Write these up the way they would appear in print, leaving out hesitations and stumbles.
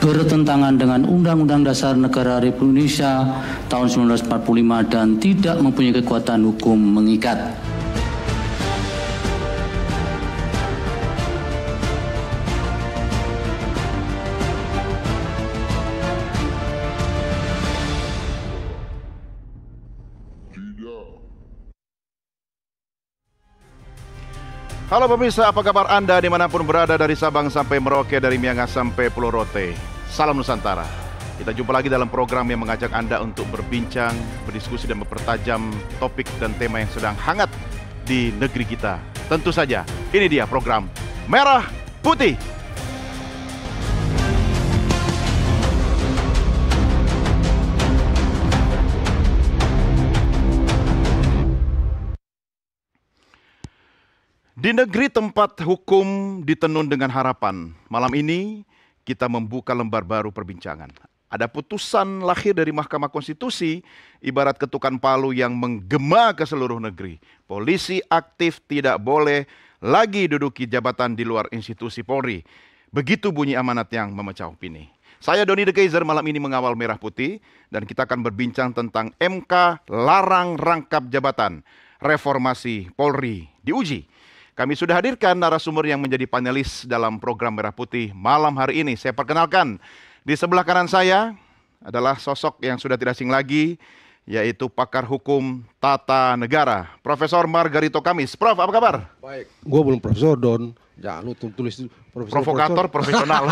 bertentangan dengan Undang-Undang Dasar Negara Republik Indonesia tahun 1945 dan tidak mempunyai kekuatan hukum mengikat. Halo pemirsa, apa kabar Anda dimanapun berada, dari Sabang sampai Merauke, dari Miangas sampai Pulau Rote. Salam Nusantara. Kita jumpa lagi dalam program yang mengajak Anda untuk berbincang, berdiskusi dan mempertajam topik dan tema yang sedang hangat di negeri kita. Tentu saja, ini dia program Merah Putih. Di negeri tempat hukum ditenun dengan harapan, malam ini kita membuka lembar baru perbincangan. Ada putusan lahir dari Mahkamah Konstitusi, ibarat ketukan palu yang menggema ke seluruh negeri. Polisi aktif tidak boleh lagi duduki jabatan di luar institusi Polri. Begitu bunyi amanat yang memecah opini. Saya Doni De Keizer malam ini mengawal Merah Putih, dan kita akan berbincang tentang MK larang rangkap jabatan, reformasi Polri diuji. Kami sudah hadirkan narasumber yang menjadi panelis dalam program Merah Putih malam hari ini. Saya perkenalkan, di sebelah kanan saya adalah sosok yang sudah tidak asing lagi, yaitu pakar hukum tata negara, Profesor Margarito Kamis. Prof, apa kabar? Baik, gue belum profesor, Don. Jangan lu tulis provokator profesional.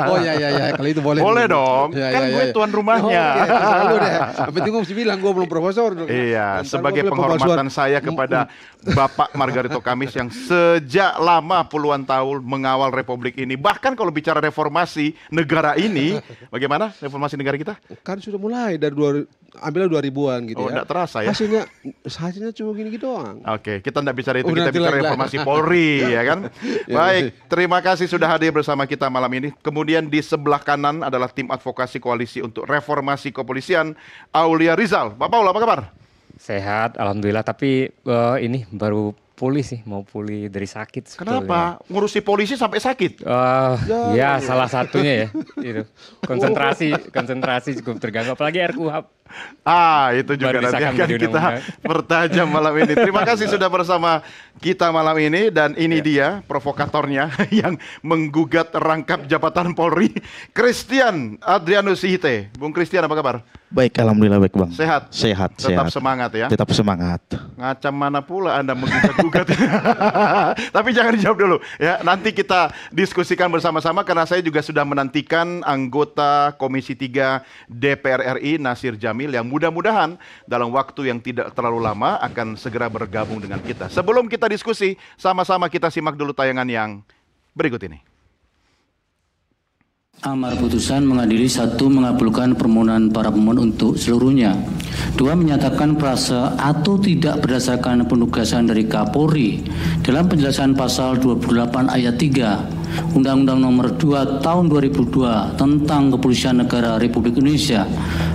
Oh ya, kalau itu boleh. Boleh dong, kan gue tuan rumahnya. Selalu deh. Tapi gue mesti bilang gue belum profesor. Iya, sebagai penghormatan saya kepada Bapak Margarito Kamis yang sejak lama puluhan tahun mengawal Republik ini. Bahkan kalau bicara reformasi negara ini, bagaimana reformasi negara kita? Kan sudah mulai dari ambilnya 2000-an gitu. Oh, enggak terasa ya? Hasilnya cuma gini gitu doang. Oke, kita enggak bicara itu, kita bicara reformasi Polri, ya kan? Baik, terima kasih sudah hadir bersama kita malam ini. Kemudian di sebelah kanan adalah tim advokasi koalisi untuk reformasi kepolisian, Aulia Rizal. Bapak Paul, apa kabar? Sehat, alhamdulillah. Tapi ini baru pulih sih, mau pulih dari sakit. Kenapa? Ngurusi polisi sampai sakit? Ya, salah satunya ya. Itu. Konsentrasi cukup terganggu, apalagi RKUHP. Itu juga nanti akan kita pertajam malam ini. Terima kasih sudah bersama kita malam ini. Dan ini dia provokatornya yang menggugat rangkap jabatan Polri, Christian Adrianus Sihite. Bung Christian, apa kabar? Baik, alhamdulillah baik Bang. Sehat? Tetap semangat ya? Tetap semangat. Ngacam mana pula Anda menggugat-gugat? Tapi jangan dijawab dulu ya. Nanti kita diskusikan bersama-sama, karena saya juga sudah menantikan anggota Komisi 3 DPR RI Nasir Jamil yang mudah-mudahan dalam waktu yang tidak terlalu lama akan segera bergabung dengan kita. Sebelum kita diskusi, sama-sama kita simak dulu tayangan yang berikut ini. Amar putusan mengadili: 1. Mengabulkan permohonan para pemohon untuk seluruhnya. 2. Menyatakan prase atau tidak berdasarkan penugasan dari Kapolri dalam penjelasan pasal 28 ayat 3 Undang-Undang Nomor 2 Tahun 2002 tentang Kepolisian Negara Republik Indonesia,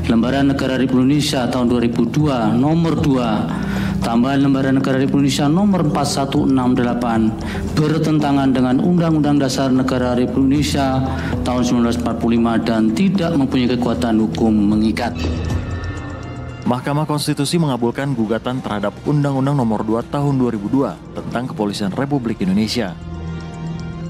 Lembaran Negara Republik Indonesia Tahun 2002 Nomor 2 tambahan Lembaran Negara Republik Indonesia Nomor 4168 bertentangan dengan Undang-Undang Dasar Negara Republik Indonesia tahun 1945 dan tidak mempunyai kekuatan hukum mengikat. Mahkamah Konstitusi mengabulkan gugatan terhadap Undang-Undang Nomor 2 Tahun 2002 tentang Kepolisian Republik Indonesia.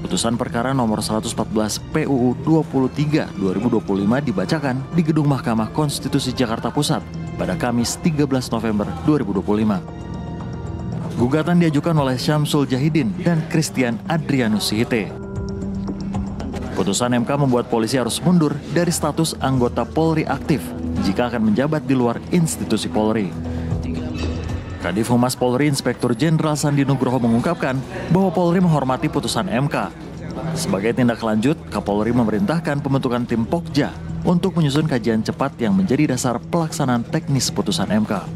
Putusan perkara nomor 114 PUU 23 2025 dibacakan di Gedung Mahkamah Konstitusi Jakarta Pusat pada Kamis 13 November 2025. Gugatan diajukan oleh Syamsul Jahidin dan Christian Adrianus Sihite. Putusan MK membuat polisi harus mundur dari status anggota Polri aktif jika akan menjabat di luar institusi Polri. Kadif Humas Polri Inspektur Jenderal Sandi Nugroho mengungkapkan bahwa Polri menghormati putusan MK. Sebagai tindak lanjut, Kapolri memerintahkan pembentukan tim Pokja untuk menyusun kajian cepat yang menjadi dasar pelaksanaan teknis putusan MK.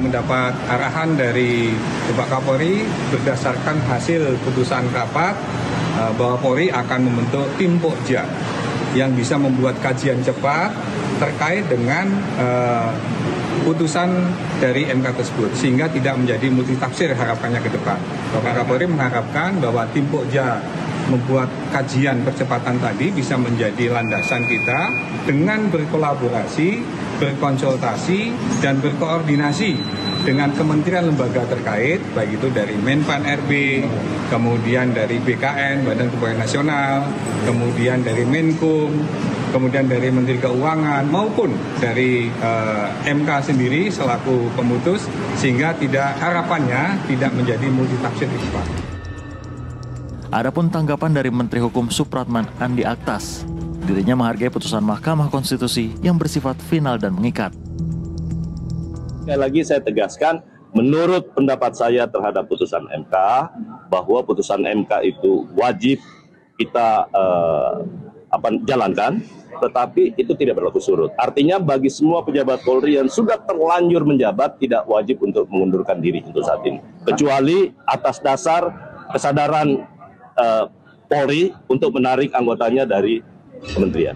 Mendapat arahan dari Bapak Kapolri berdasarkan hasil putusan rapat bahwa Polri akan membentuk tim Pokja yang bisa membuat kajian cepat terkait dengan putusan dari MK tersebut, sehingga tidak menjadi multitafsir harapannya ke depan. Bapak Kapolri mengharapkan bahwa tim Pokja membuat kajian percepatan tadi bisa menjadi landasan kita dengan berkolaborasi, berkonsultasi, dan berkoordinasi dengan kementerian lembaga terkait, baik itu dari Menpan RB, kemudian dari BKN, Badan Kepegawaian Nasional, kemudian dari Menkum, kemudian dari Menteri Keuangan, maupun dari MK sendiri selaku pemutus, sehingga harapannya tidak menjadi multitafsir di depan. Adapun tanggapan dari Menteri Hukum Supratman Andi Aktas, dirinya menghargai putusan Mahkamah Konstitusi yang bersifat final dan mengikat. Sekali lagi saya tegaskan, menurut pendapat saya terhadap putusan MK, bahwa putusan MK itu wajib kita jalankan, tetapi itu tidak berlaku surut. Artinya bagi semua pejabat Polri yang sudah terlanjur menjabat tidak wajib untuk mengundurkan diri untuk saat ini, kecuali atas dasar kesadaran Polri untuk menarik anggotanya dari kementerian.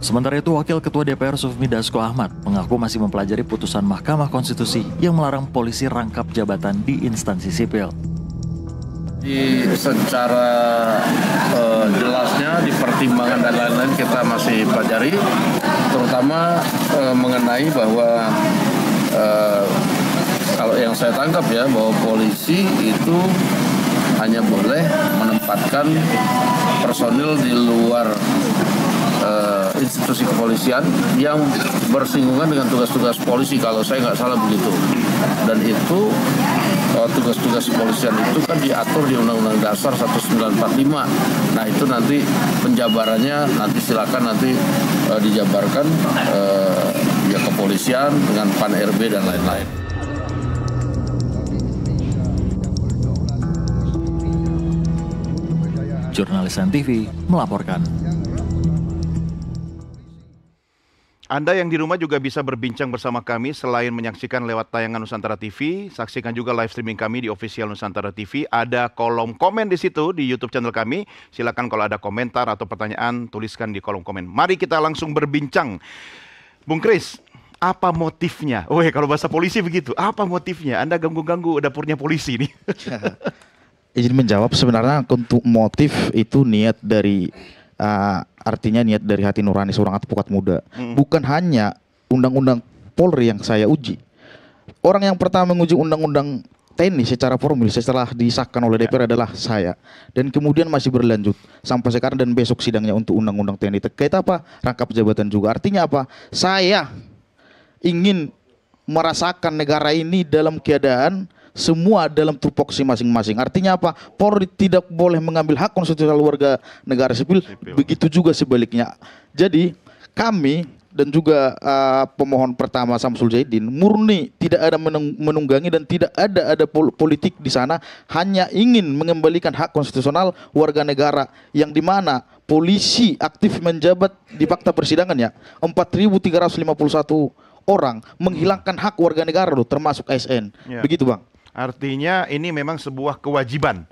Sementara itu, Wakil Ketua DPR Sufmi Dasko Ahmad mengaku masih mempelajari putusan Mahkamah Konstitusi yang melarang polisi rangkap jabatan di instansi sipil. Secara jelasnya di pertimbangan dan lain-lain kita masih pelajari, terutama mengenai bahwa kalau yang saya tangkap ya, bahwa polisi itu hanya boleh menempatkan personil di luar institusi kepolisian yang bersinggungan dengan tugas-tugas polisi, kalau saya nggak salah begitu. Dan itu tugas-tugas kepolisian itu kan diatur di Undang-Undang Dasar 1945. Nah itu nanti penjabarannya silakan dijabarkan ya kepolisian dengan Pan RB dan lain-lain. Jurnalis NTV melaporkan. Anda yang di rumah juga bisa berbincang bersama kami selain menyaksikan lewat tayangan Nusantara TV, saksikan juga live streaming kami di official Nusantara TV. Ada kolom komen di situ di YouTube channel kami. Silakan kalau ada komentar atau pertanyaan tuliskan di kolom komen. Mari kita langsung berbincang. Bung Kris, apa motifnya? Kalau bahasa polisi begitu, apa motifnya? Anda ganggu-ganggu dapurnya polisi nih. Izin menjawab, sebenarnya untuk motif itu niat dari artinya niat dari hati nurani seorang advokat muda. Bukan hanya undang-undang Polri yang saya uji. Orang yang pertama menguji undang-undang TNI secara formil setelah disahkan oleh DPR adalah saya. Dan kemudian masih berlanjut sampai sekarang dan besok sidangnya untuk undang-undang TNI. Terkait apa? Rangkap jabatan juga. Artinya apa? Saya ingin merasakan negara ini dalam keadaan semua dalam tupoksi masing-masing. Artinya apa? Polri tidak boleh mengambil hak konstitusional warga negara sipil. Begitu juga sebaliknya. Jadi kami dan juga pemohon pertama Samsul Zaidin murni tidak ada menunggangi dan tidak ada politik di sana, hanya ingin mengembalikan hak konstitusional warga negara yang dimana polisi aktif menjabat di fakta persidangan ya 4.351 orang menghilangkan hak warga negara loh, termasuk ASN. Begitu Bang. Artinya ini memang sebuah kewajiban.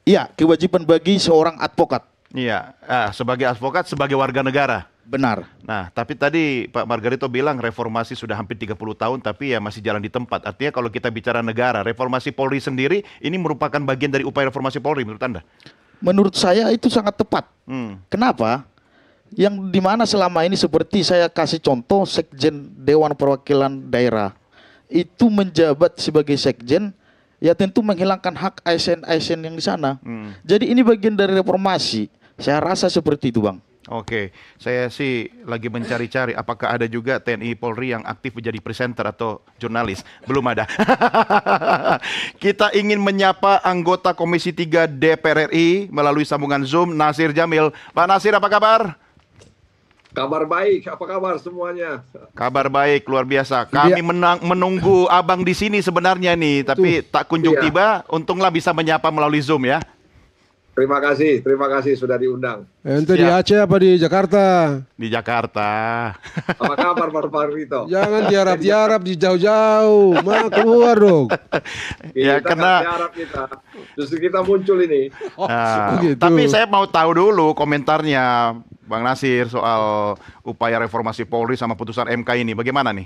Iya, kewajiban bagi seorang advokat. Iya, sebagai advokat, sebagai warga negara. Benar. Nah, tapi tadi Pak Margarito bilang reformasi sudah hampir 30 tahun, tapi ya masih jalan di tempat. Artinya kalau kita bicara negara, reformasi Polri sendiri, ini merupakan bagian dari upaya reformasi Polri menurut Anda? Menurut saya itu sangat tepat. Kenapa? Yang dimana selama ini seperti saya kasih contoh, Sekjen Dewan Perwakilan Daerah itu menjabat sebagai sekjen, ya tentu menghilangkan hak ASN yang di sana. Jadi ini bagian dari reformasi. Saya rasa seperti itu Bang. Oke, saya sih lagi mencari-cari apakah ada juga TNI Polri yang aktif menjadi presenter atau jurnalis. Belum ada. Kita ingin menyapa anggota Komisi 3 DPR RI melalui sambungan Zoom, Nasir Jamil. Pak Nasir, apa kabar? Kabar baik, apa kabar semuanya? Kabar baik, luar biasa. Kami menunggu abang di sini sebenarnya nih, tapi tak kunjung tiba. Untunglah bisa menyapa melalui Zoom ya. Terima kasih sudah diundang. Ente di Aceh apa di Jakarta? Di Jakarta. Apa kabar Pak Margarito? Jangan diharap di jauh-jauh, mah keluar dong. Ya karena kita. Justru kita muncul ini. Tapi saya mau tahu dulu komentarnya Bang Nasir soal upaya reformasi Polri sama putusan MK ini, bagaimana nih?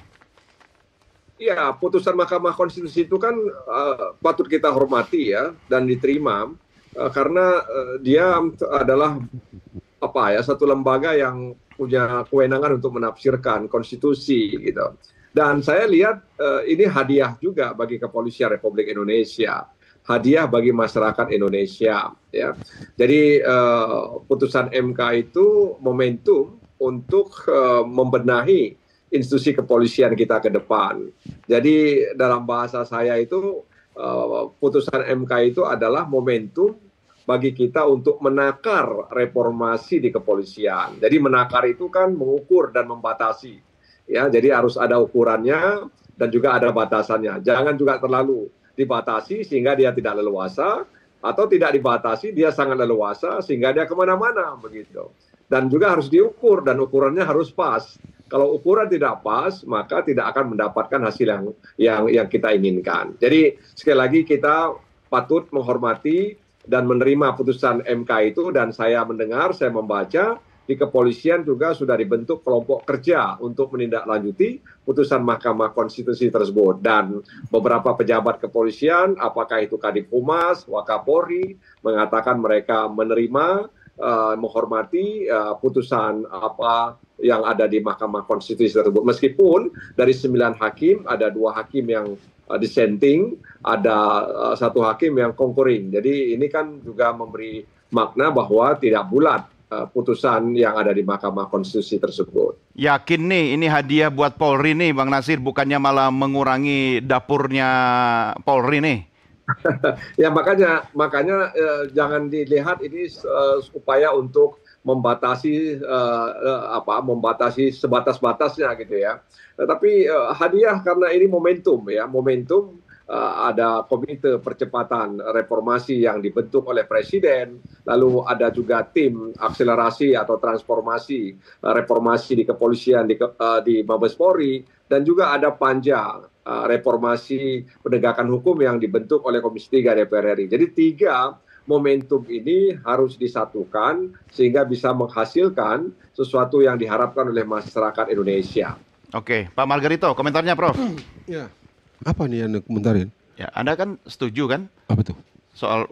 Iya, putusan Mahkamah Konstitusi itu kan patut kita hormati ya dan diterima. karena dia adalah satu lembaga yang punya kewenangan untuk menafsirkan konstitusi gitu. Dan saya lihat ini hadiah juga bagi Kepolisian Republik Indonesia, hadiah bagi masyarakat Indonesia ya. Jadi putusan MK itu momentum untuk membenahi institusi kepolisian kita ke depan. Jadi dalam bahasa saya itu putusan MK itu adalah momentum bagi kita untuk menakar reformasi di kepolisian. Jadi menakar itu kan mengukur dan membatasi. Ya, jadi harus ada ukurannya dan juga ada batasannya. Jangan juga terlalu dibatasi sehingga dia tidak leluasa, atau tidak dibatasi dia sangat leluasa sehingga dia kemana-mana begitu. Dan juga harus diukur dan ukurannya harus pas. Kalau ukuran tidak pas, maka tidak akan mendapatkan hasil yang kita inginkan. Jadi sekali lagi kita patut menghormati dan menerima putusan MK itu, dan saya mendengar, saya membaca di kepolisian juga sudah dibentuk kelompok kerja untuk menindaklanjuti putusan Mahkamah Konstitusi tersebut. Dan beberapa pejabat kepolisian, apakah itu Kadif Humas, Wakapolri, mengatakan mereka menerima, menghormati putusan apa yang ada di Mahkamah Konstitusi tersebut. Meskipun dari 9 hakim ada 2 hakim yang dissenting, ada 1 hakim yang concurring. Jadi ini kan juga memberi makna bahwa tidak bulat putusan yang ada di Mahkamah Konstitusi tersebut. Yakin nih ini hadiah buat Polri nih Bang Nasir, bukannya malah mengurangi dapurnya Polri nih? Ya makanya jangan dilihat ini upaya untuk membatasi membatasi sebatas-batasnya gitu ya. Tapi hadiah karena ini momentum ya, momentum. Ada komite percepatan reformasi yang dibentuk oleh Presiden, lalu ada juga tim akselerasi atau transformasi reformasi di kepolisian di Mabes Polri, dan juga ada panja reformasi penegakan hukum yang dibentuk oleh Komisi 3 DPR RI. Jadi 3 momentum ini harus disatukan sehingga bisa menghasilkan sesuatu yang diharapkan oleh masyarakat Indonesia. Oke, Pak Margarito, komentarnya Prof. Ya. Apa nih yang komentarin? Ya, Anda kan setuju kan? Apa tuh? Soal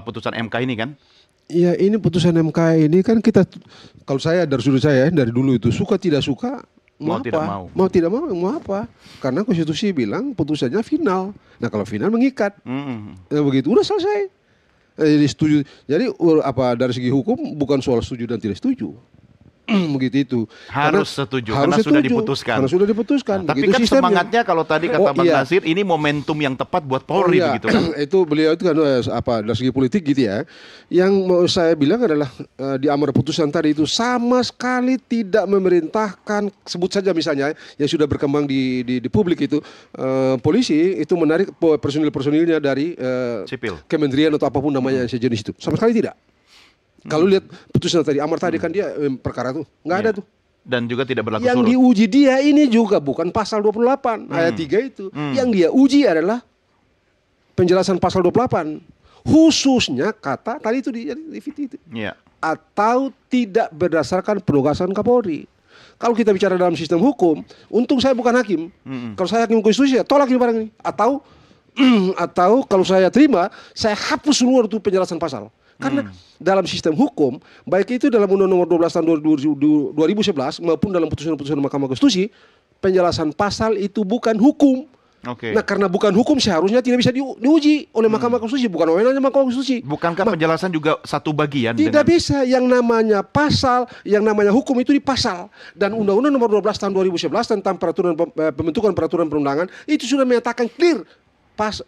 putusan MK ini kan? Iya, ini putusan MK ini kan kita, kalau saya dari sudut saya dari dulu itu suka tidak suka mau apa? Tidak mau. Mau tidak mau apa? Karena konstitusi bilang putusannya final. Nah kalau final mengikat, nah, begitu udah selesai. Jadi setuju. Jadi dari segi hukum bukan soal setuju dan tidak setuju. Begitu itu. Harus setuju karena sudah diputuskan. Karena sudah diputuskan. Nah, tapi kan sistemnya. Semangatnya kalau tadi kata Bang Nasir, ini momentum yang tepat buat Polri begitu kan. Itu beliau itu kan dari segi politik gitu ya. Yang mau saya bilang adalah di amar putusan tadi itu sama sekali tidak memerintahkan, sebut saja misalnya yang sudah berkembang di publik itu, polisi itu menarik personil-personilnya dari sipil, kementerian atau apapun namanya sejenis itu. Sama sekali tidak. Kalau lihat putusan tadi, amar tadi kan dia perkara tuh nggak ada tuh. Dan juga tidak berlaku yang surut. Yang diuji dia ini juga bukan pasal 28 ayat 3 itu. Yang dia uji adalah penjelasan pasal 28. Khususnya kata tadi itu di itu. Yeah. Atau tidak berdasarkan penugasan Kapolri. Kalau kita bicara dalam sistem hukum, untung saya bukan hakim. Kalau saya hakim konstitusi, saya tolak ini barang ini. Atau kalau saya terima, saya hapus seluruh itu penjelasan pasal. Karena dalam sistem hukum, baik itu dalam Undang-Undang Nomor 12 Tahun 2011 maupun dalam putusan-putusan Mahkamah Konstitusi, penjelasan pasal itu bukan hukum. Nah karena bukan hukum seharusnya tidak bisa diuji oleh Mahkamah Konstitusi, bukan wewenangnya Mahkamah Konstitusi. Bukankah penjelasan juga satu bagian? Tidak bisa, yang namanya pasal, yang namanya hukum itu di pasal. Dan Undang-Undang Nomor 12 Tahun 2011 tentang pembentukan peraturan perundangan itu sudah menyatakan clear,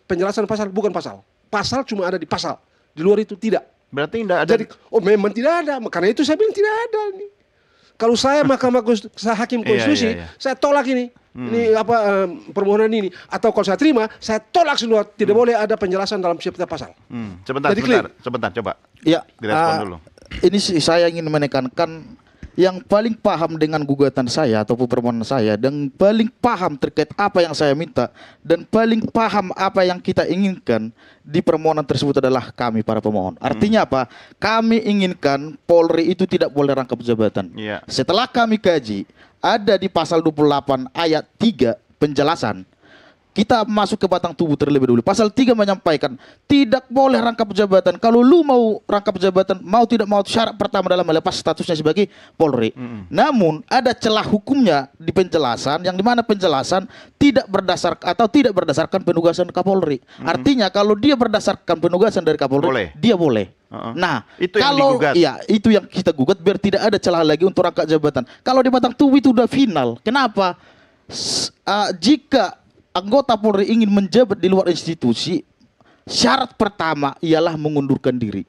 penjelasan pasal bukan pasal. Pasal cuma ada di pasal, di luar itu tidak. Berarti tidak ada. Jadi, memang tidak ada. Karena itu saya bilang tidak ada nih. Kalau saya Mahkamah Konstitusi, saya hakim konstitusi, saya tolak ini. Ini permohonan ini. Atau kalau saya terima, saya tolak semua. Tidak boleh ada penjelasan dalam setiap pasal. Sebentar, coba. Ya, direspon dulu. Ini saya ingin menekankan yang paling paham dengan gugatan saya ataupun permohonan saya, dan paling paham terkait apa yang saya minta, dan paling paham apa yang kita inginkan di permohonan tersebut adalah kami para pemohon. Artinya apa? Kami inginkan Polri itu tidak boleh rangkap jabatan. Setelah kami kaji, ada di pasal 28 ayat 3 penjelasan, kita masuk ke batang tubuh terlebih dulu. Pasal 3 menyampaikan tidak boleh rangkap jabatan. Kalau lu mau rangkap jabatan, mau tidak mau, syarat pertama dalam melepas statusnya sebagai Polri. Namun ada celah hukumnya di penjelasan, yang dimana penjelasan tidak berdasarkan penugasan Kapolri. Artinya kalau dia berdasarkan penugasan dari Kapolri, dia boleh. Nah, itu kalau yang itu yang kita gugat biar tidak ada celah lagi untuk rangkap jabatan. Kalau di batang tubuh itu udah final. Kenapa? Jika anggota Polri ingin menjabat di luar institusi, syarat pertama ialah mengundurkan diri.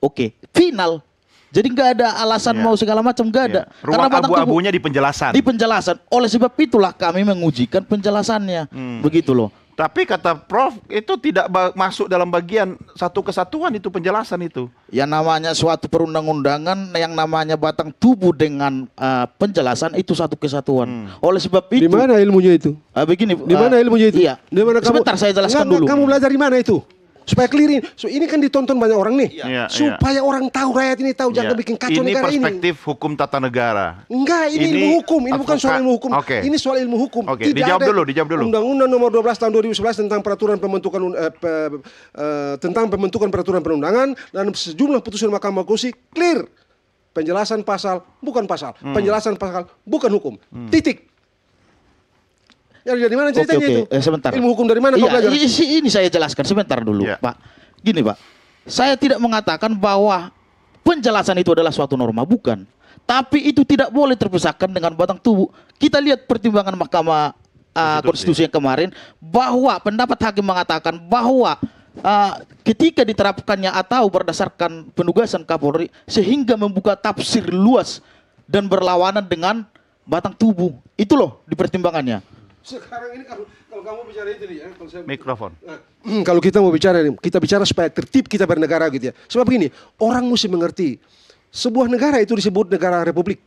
Oke, final. Jadi nggak ada alasan mau segala macam, nggak ada. Ruang abu-abunya di penjelasan. Di penjelasan. Oleh sebab itulah kami mengujikan penjelasannya. Begitu loh. Tapi kata Prof itu tidak masuk dalam bagian satu kesatuan itu penjelasan itu. Ya namanya suatu perundang-undangan yang namanya batang tubuh dengan penjelasan itu satu kesatuan. Oleh sebab itu. Di mana ilmunya itu? Begini. Di mana ilmunya itu? Iya. Sebentar saya jelaskan dulu. Kamu belajar di mana itu? Supaya clear. Ini kan ditonton banyak orang nih. Supaya orang tahu, rakyat ini tahu, jangan bikin kacau negara ini. Ini perspektif hukum tata negara. Enggak, ini ilmu hukum. Ini bukan soal ilmu hukum. Ini soal ilmu hukum. Dijawab dulu. Undang-Undang Nomor 12 Tahun 2011 tentang peraturan pembentukan peraturan perundangan dan sejumlah putusan Mahkamah Konstitusi clear. Penjelasan pasal bukan pasal. Penjelasan pasal bukan hukum. Titik. Ya dari mana ceritanya itu? Sebentar. Ilmu hukum dari mana kau belajar? Ini saya jelaskan sebentar dulu, Pak. Gini, Pak. Saya tidak mengatakan bahwa penjelasan itu adalah suatu norma, bukan. Tapi itu tidak boleh terpisahkan dengan batang tubuh. Kita lihat pertimbangan Mahkamah Konstitusi yang kemarin bahwa pendapat hakim mengatakan bahwa ketika diterapkannya atau berdasarkan penugasan Kapolri sehingga membuka tafsir luas dan berlawanan dengan batang tubuh. Itu loh di pertimbangannya. Sekarang ini kalau kamu bicara itu nih ya, mikrofon. Kalau kita mau bicara nih, kita bicara supaya tertib kita bernegara gitu ya. Sebab begini, orang mesti mengerti sebuah negara itu disebut negara republik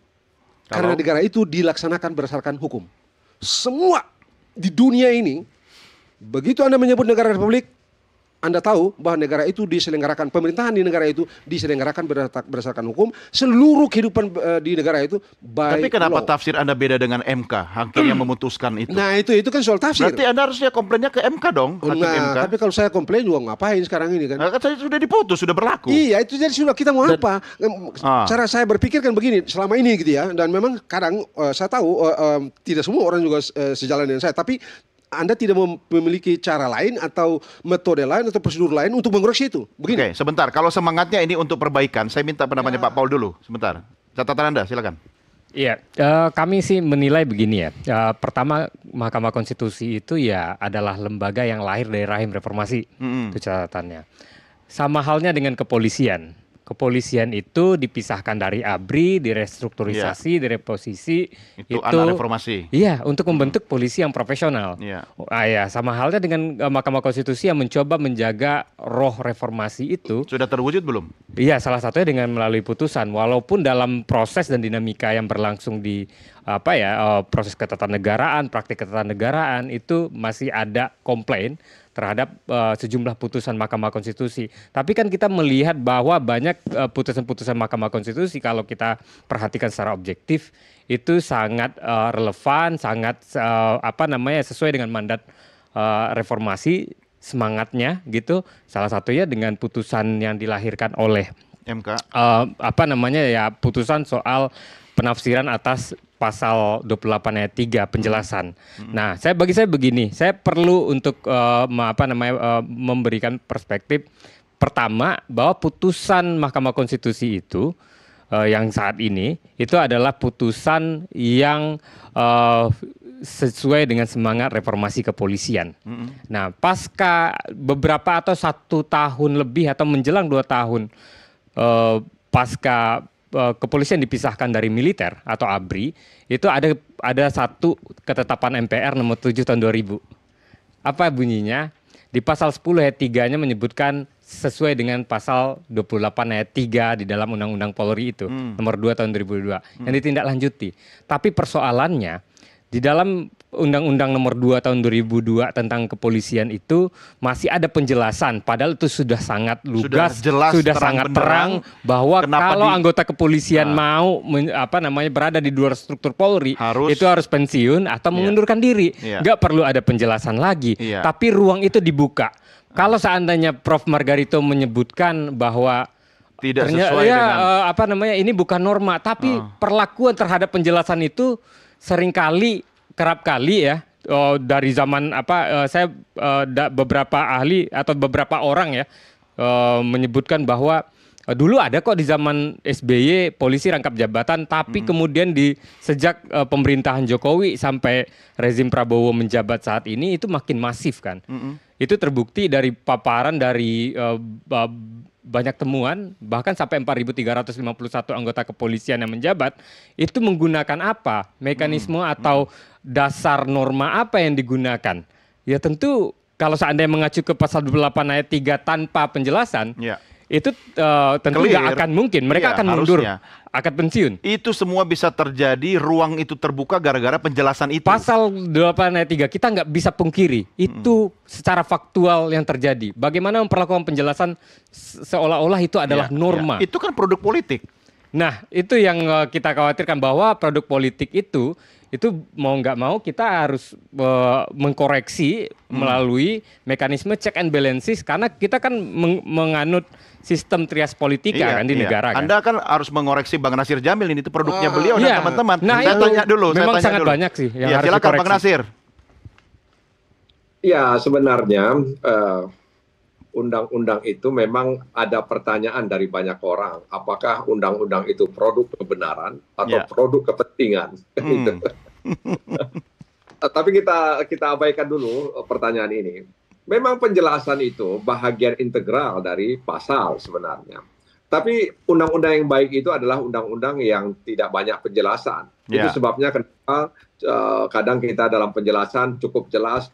karena negara itu dilaksanakan berdasarkan hukum. Semua di dunia ini, begitu Anda menyebut negara republik, Anda tahu bahwa negara itu diselenggarakan, pemerintahan di negara itu diselenggarakan berdasarkan hukum, seluruh kehidupan di negara itu baik. Tapi kenapa tafsir Anda beda dengan MK, hakim yang memutuskan itu? Nah itu kan soal tafsir. Berarti Anda harusnya komplainnya ke MK dong, hakim MK. Tapi kalau saya komplain juga ngapain sekarang ini kan? Kan saya sudah diputus, sudah berlaku. Iya itu jadi sudah, kita mau apa? Cara saya berpikir kan begini, selama ini gitu ya, dan memang kadang saya tahu tidak semua orang juga sejalan dengan saya, tapi Anda tidak memiliki cara lain atau metode lain atau prosedur lain untuk mengoreksi itu. Begini. Oke, sebentar. Kalau semangatnya ini untuk perbaikan, saya minta pendapatnya Pak Paul dulu. Sebentar. Catatan Anda, silakan. Iya, kami sih menilai begini ya. Pertama, Mahkamah Konstitusi itu ya adalah lembaga yang lahir dari rahim reformasi. Itu catatannya. Sama halnya dengan kepolisian. Kepolisian itu dipisahkan dari ABRI, direstrukturisasi, direposisi. Itu anak reformasi. Iya, untuk membentuk polisi yang profesional. Ya, sama halnya dengan Mahkamah Konstitusi yang mencoba menjaga roh reformasi itu. Sudah terwujud belum? Iya, salah satunya dengan melalui putusan. Walaupun dalam proses dan dinamika yang berlangsung di proses ketatanegaraan, praktik ketatanegaraan itu masih ada komplain terhadap sejumlah putusan Mahkamah Konstitusi. Tapi kan kita melihat bahwa banyak putusan-putusan Mahkamah Konstitusi kalau kita perhatikan secara objektif itu sangat relevan, sangat sesuai dengan mandat reformasi, semangatnya gitu. Salah satunya dengan putusan yang dilahirkan oleh MK. Putusan soal penafsiran atas pasal 28 ayat 3 penjelasan. Nah, bagi saya begini, saya perlu untuk memberikan perspektif pertama bahwa putusan Mahkamah Konstitusi itu yang saat ini itu adalah putusan yang sesuai dengan semangat reformasi kepolisian. Nah, pasca beberapa atau 1 tahun lebih atau menjelang 2 tahun pasca kepolisian dipisahkan dari militer atau ABRI, itu ada satu ketetapan MPR nomor 7 tahun 2000. Apa bunyinya? Di pasal 10 ayat 3-nya menyebutkan sesuai dengan pasal 28 ayat 3 di dalam Undang-Undang Polri itu, nomor 2 tahun 2002, yang ditindaklanjuti. Tapi persoalannya, di dalam Undang-Undang Nomor 2 tahun 2002 tentang kepolisian itu masih ada penjelasan, padahal itu sudah sangat lugas, sudah sangat terang bahwa kalau anggota kepolisian mau berada di luar struktur Polri itu harus pensiun atau mengundurkan diri. Nggak perlu ada penjelasan lagi, tapi ruang itu dibuka. Kalau seandainya Prof. Margarito menyebutkan bahwa tidak sesuai dengan ini bukan norma, tapi perlakuan terhadap penjelasan itu kerap kali ya dari zaman beberapa ahli atau beberapa orang ya menyebutkan bahwa dulu ada kok di zaman SBY polisi rangkap jabatan, tapi kemudian sejak pemerintahan Jokowi sampai rezim Prabowo menjabat saat ini itu makin masif kan. Itu terbukti dari paparan dari banyak temuan, bahkan sampai 4.351 anggota kepolisian yang menjabat itu menggunakan apa? Mekanisme atau dasar norma apa yang digunakan? Ya tentu kalau seandainya mengacu ke pasal 28 ayat 3 tanpa penjelasan, itu tentu tidak akan mungkin. Mereka akan mundur, akan pensiun. Itu semua bisa terjadi, ruang itu terbuka gara-gara penjelasan itu. Pasal 28 ayat 3 kita nggak bisa pungkiri. Itu secara faktual yang terjadi. Bagaimana memperlakukan penjelasan seolah-olah itu adalah norma. Itu kan produk politik. Nah, itu yang kita khawatirkan, bahwa produk politik itu mau nggak mau kita harus mengkoreksi melalui mekanisme check and balances, karena kita kan menganut sistem trias politika kan di negara kan. Anda kan harus mengoreksi Bang Nasir Jamil, ini itu produknya beliau dan teman-teman. Nah, saya tanya dulu. Memang sangat banyak sih yang harus silakan dikoreksi. Bang Nasir. Ya, sebenarnya undang-undang itu memang ada pertanyaan dari banyak orang. Apakah undang-undang itu produk kebenaran atau produk kepentingan? Tapi kita abaikan dulu pertanyaan ini. Memang penjelasan itu bahagian integral dari pasal sebenarnya. Tapi undang-undang yang baik itu adalah undang-undang yang tidak banyak penjelasan. Itu sebabnya kenapa kadang kita dalam penjelasan cukup jelas.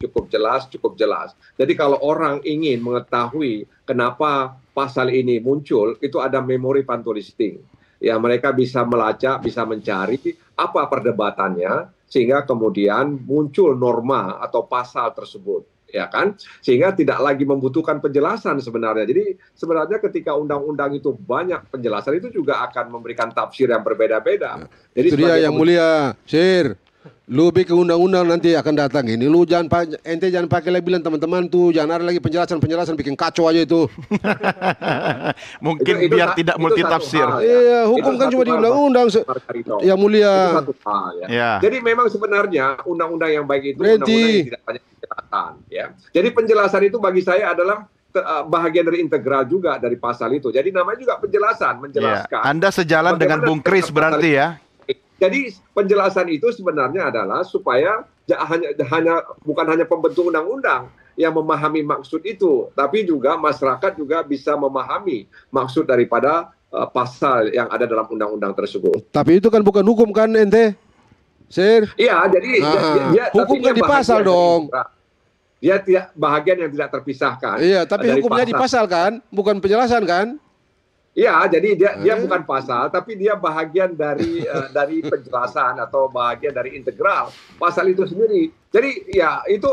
Jadi kalau orang ingin mengetahui kenapa pasal ini muncul, itu ada memori pantulisting. Ya, mereka bisa melacak, bisa mencari apa perdebatannya, sehingga kemudian muncul norma atau pasal tersebut. Ya kan, sehingga tidak lagi membutuhkan penjelasan sebenarnya. Jadi sebenarnya ketika undang-undang itu banyak penjelasan, itu juga akan memberikan tafsir yang berbeda-beda. Jadi itu dia yang mulia, Sir. Lu bikin undang-undang nanti akan datang ini. Lu ente jangan pakai lagi bilang teman-teman tuh, jangan ada lagi penjelasan bikin kacau aja itu. Mungkin biar tidak multi tafsir. Iya, hukum kan cuma di undang-undang. Yang mulia. Jadi memang sebenarnya undang-undang yang baik itu undang-undang yang tidak banyak penjelasan. Ya. Jadi penjelasan itu bagi saya adalah bahagian dari integral juga dari pasal itu. Jadi namanya juga penjelasan, menjelaskan. Anda sejalan dengan Bung Kris berarti ya. Jadi penjelasan itu sebenarnya adalah supaya bukan hanya pembentuk undang-undang yang memahami maksud itu, tapi juga masyarakat juga bisa memahami maksud daripada pasal yang ada dalam undang-undang tersebut. Tapi itu kan bukan hukum kan, ente? Sir? Iya, jadi hukum kan di pasal dong. Dia tidak bahagian yang tidak terpisahkan. Iya, tapi hukumnya di pasal kan, bukan penjelasan kan? Iya, jadi dia bukan pasal, tapi dia bahagian dari penjelasan atau bahagian dari integral pasal itu sendiri. Jadi ya itu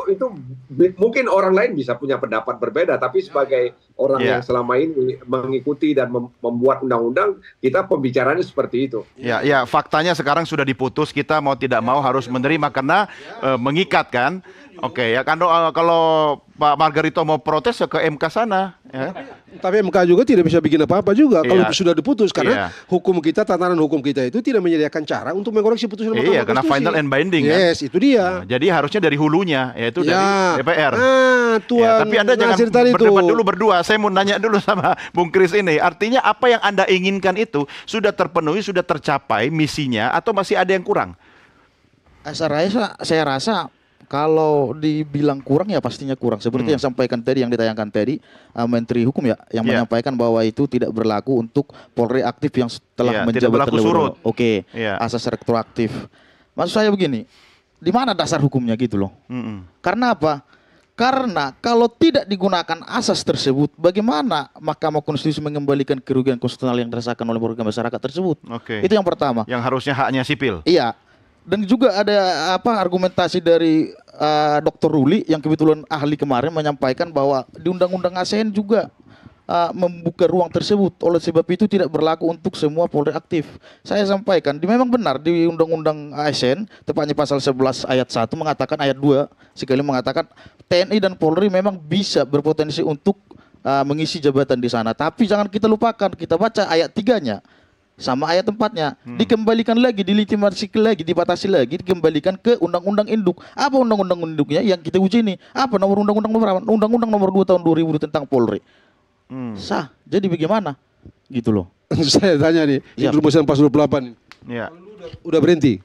mungkin orang lain bisa punya pendapat berbeda, tapi sebagai orang yang selama ini mengikuti dan membuat undang-undang, kita pembicaranya seperti itu. Ya, faktanya sekarang sudah diputus, kita mau tidak mau harus menerima karena mengikat kan. Oke, ya kan kalau Pak Margarito mau protes ya ke MK sana. Ya. Tapi MK juga tidak bisa bikin apa-apa juga kalau sudah diputus, karena hukum kita, tatanan hukum kita itu tidak menyediakan cara untuk mengoreksi putusan Mahkamah Konstitusi. Karena final and binding kan. Yes, itu dia. Nah, jadi harusnya dari hulunya, yaitu dari DPR. Tapi Anda jangan berdebat dulu berdua. Saya mau nanya dulu sama Bung Kris ini. Artinya apa yang Anda inginkan itu sudah terpenuhi, sudah tercapai misinya, atau masih ada yang kurang? Saya rasa kalau dibilang kurang ya pastinya kurang. Seperti yang sampaikan tadi, yang ditayangkan tadi Menteri Hukum ya, yang menyampaikan bahwa itu tidak berlaku untuk Polri aktif yang telah menjabat terlebih dahulu. Asas retroaktif. Maksud saya begini, di mana dasar hukumnya gitu loh? Karena apa? Karena kalau tidak digunakan asas tersebut, bagaimana Mahkamah Konstitusi mengembalikan kerugian konstitusional yang dirasakan oleh warga masyarakat tersebut? Itu yang pertama. Yang harusnya haknya sipil. Iya. Dan juga ada argumentasi dari Dr. Ruli yang kebetulan ahli kemarin menyampaikan bahwa di Undang-Undang ASN juga membuka ruang tersebut. Oleh sebab itu tidak berlaku untuk semua Polri aktif. Saya sampaikan, memang benar di Undang-Undang ASN, tepatnya pasal 11 ayat 1 mengatakan, ayat 2 sekali mengatakan TNI dan Polri memang bisa berpotensi untuk mengisi jabatan di sana. Tapi jangan kita lupakan, kita baca ayat 3-nya sama ayat 4-nya. Dikembalikan lagi, dilitimasik lagi, dibatasi lagi, dikembalikan ke Undang-Undang Induk. Apa Undang-Undang Induknya yang kita uji ini? Apa Undang-Undang nomor 2 tahun 2000 tentang Polri. Sah. Jadi bagaimana? Gitu loh. Saya tanya nih, rumusan pasal 28 Ya. udah berhenti?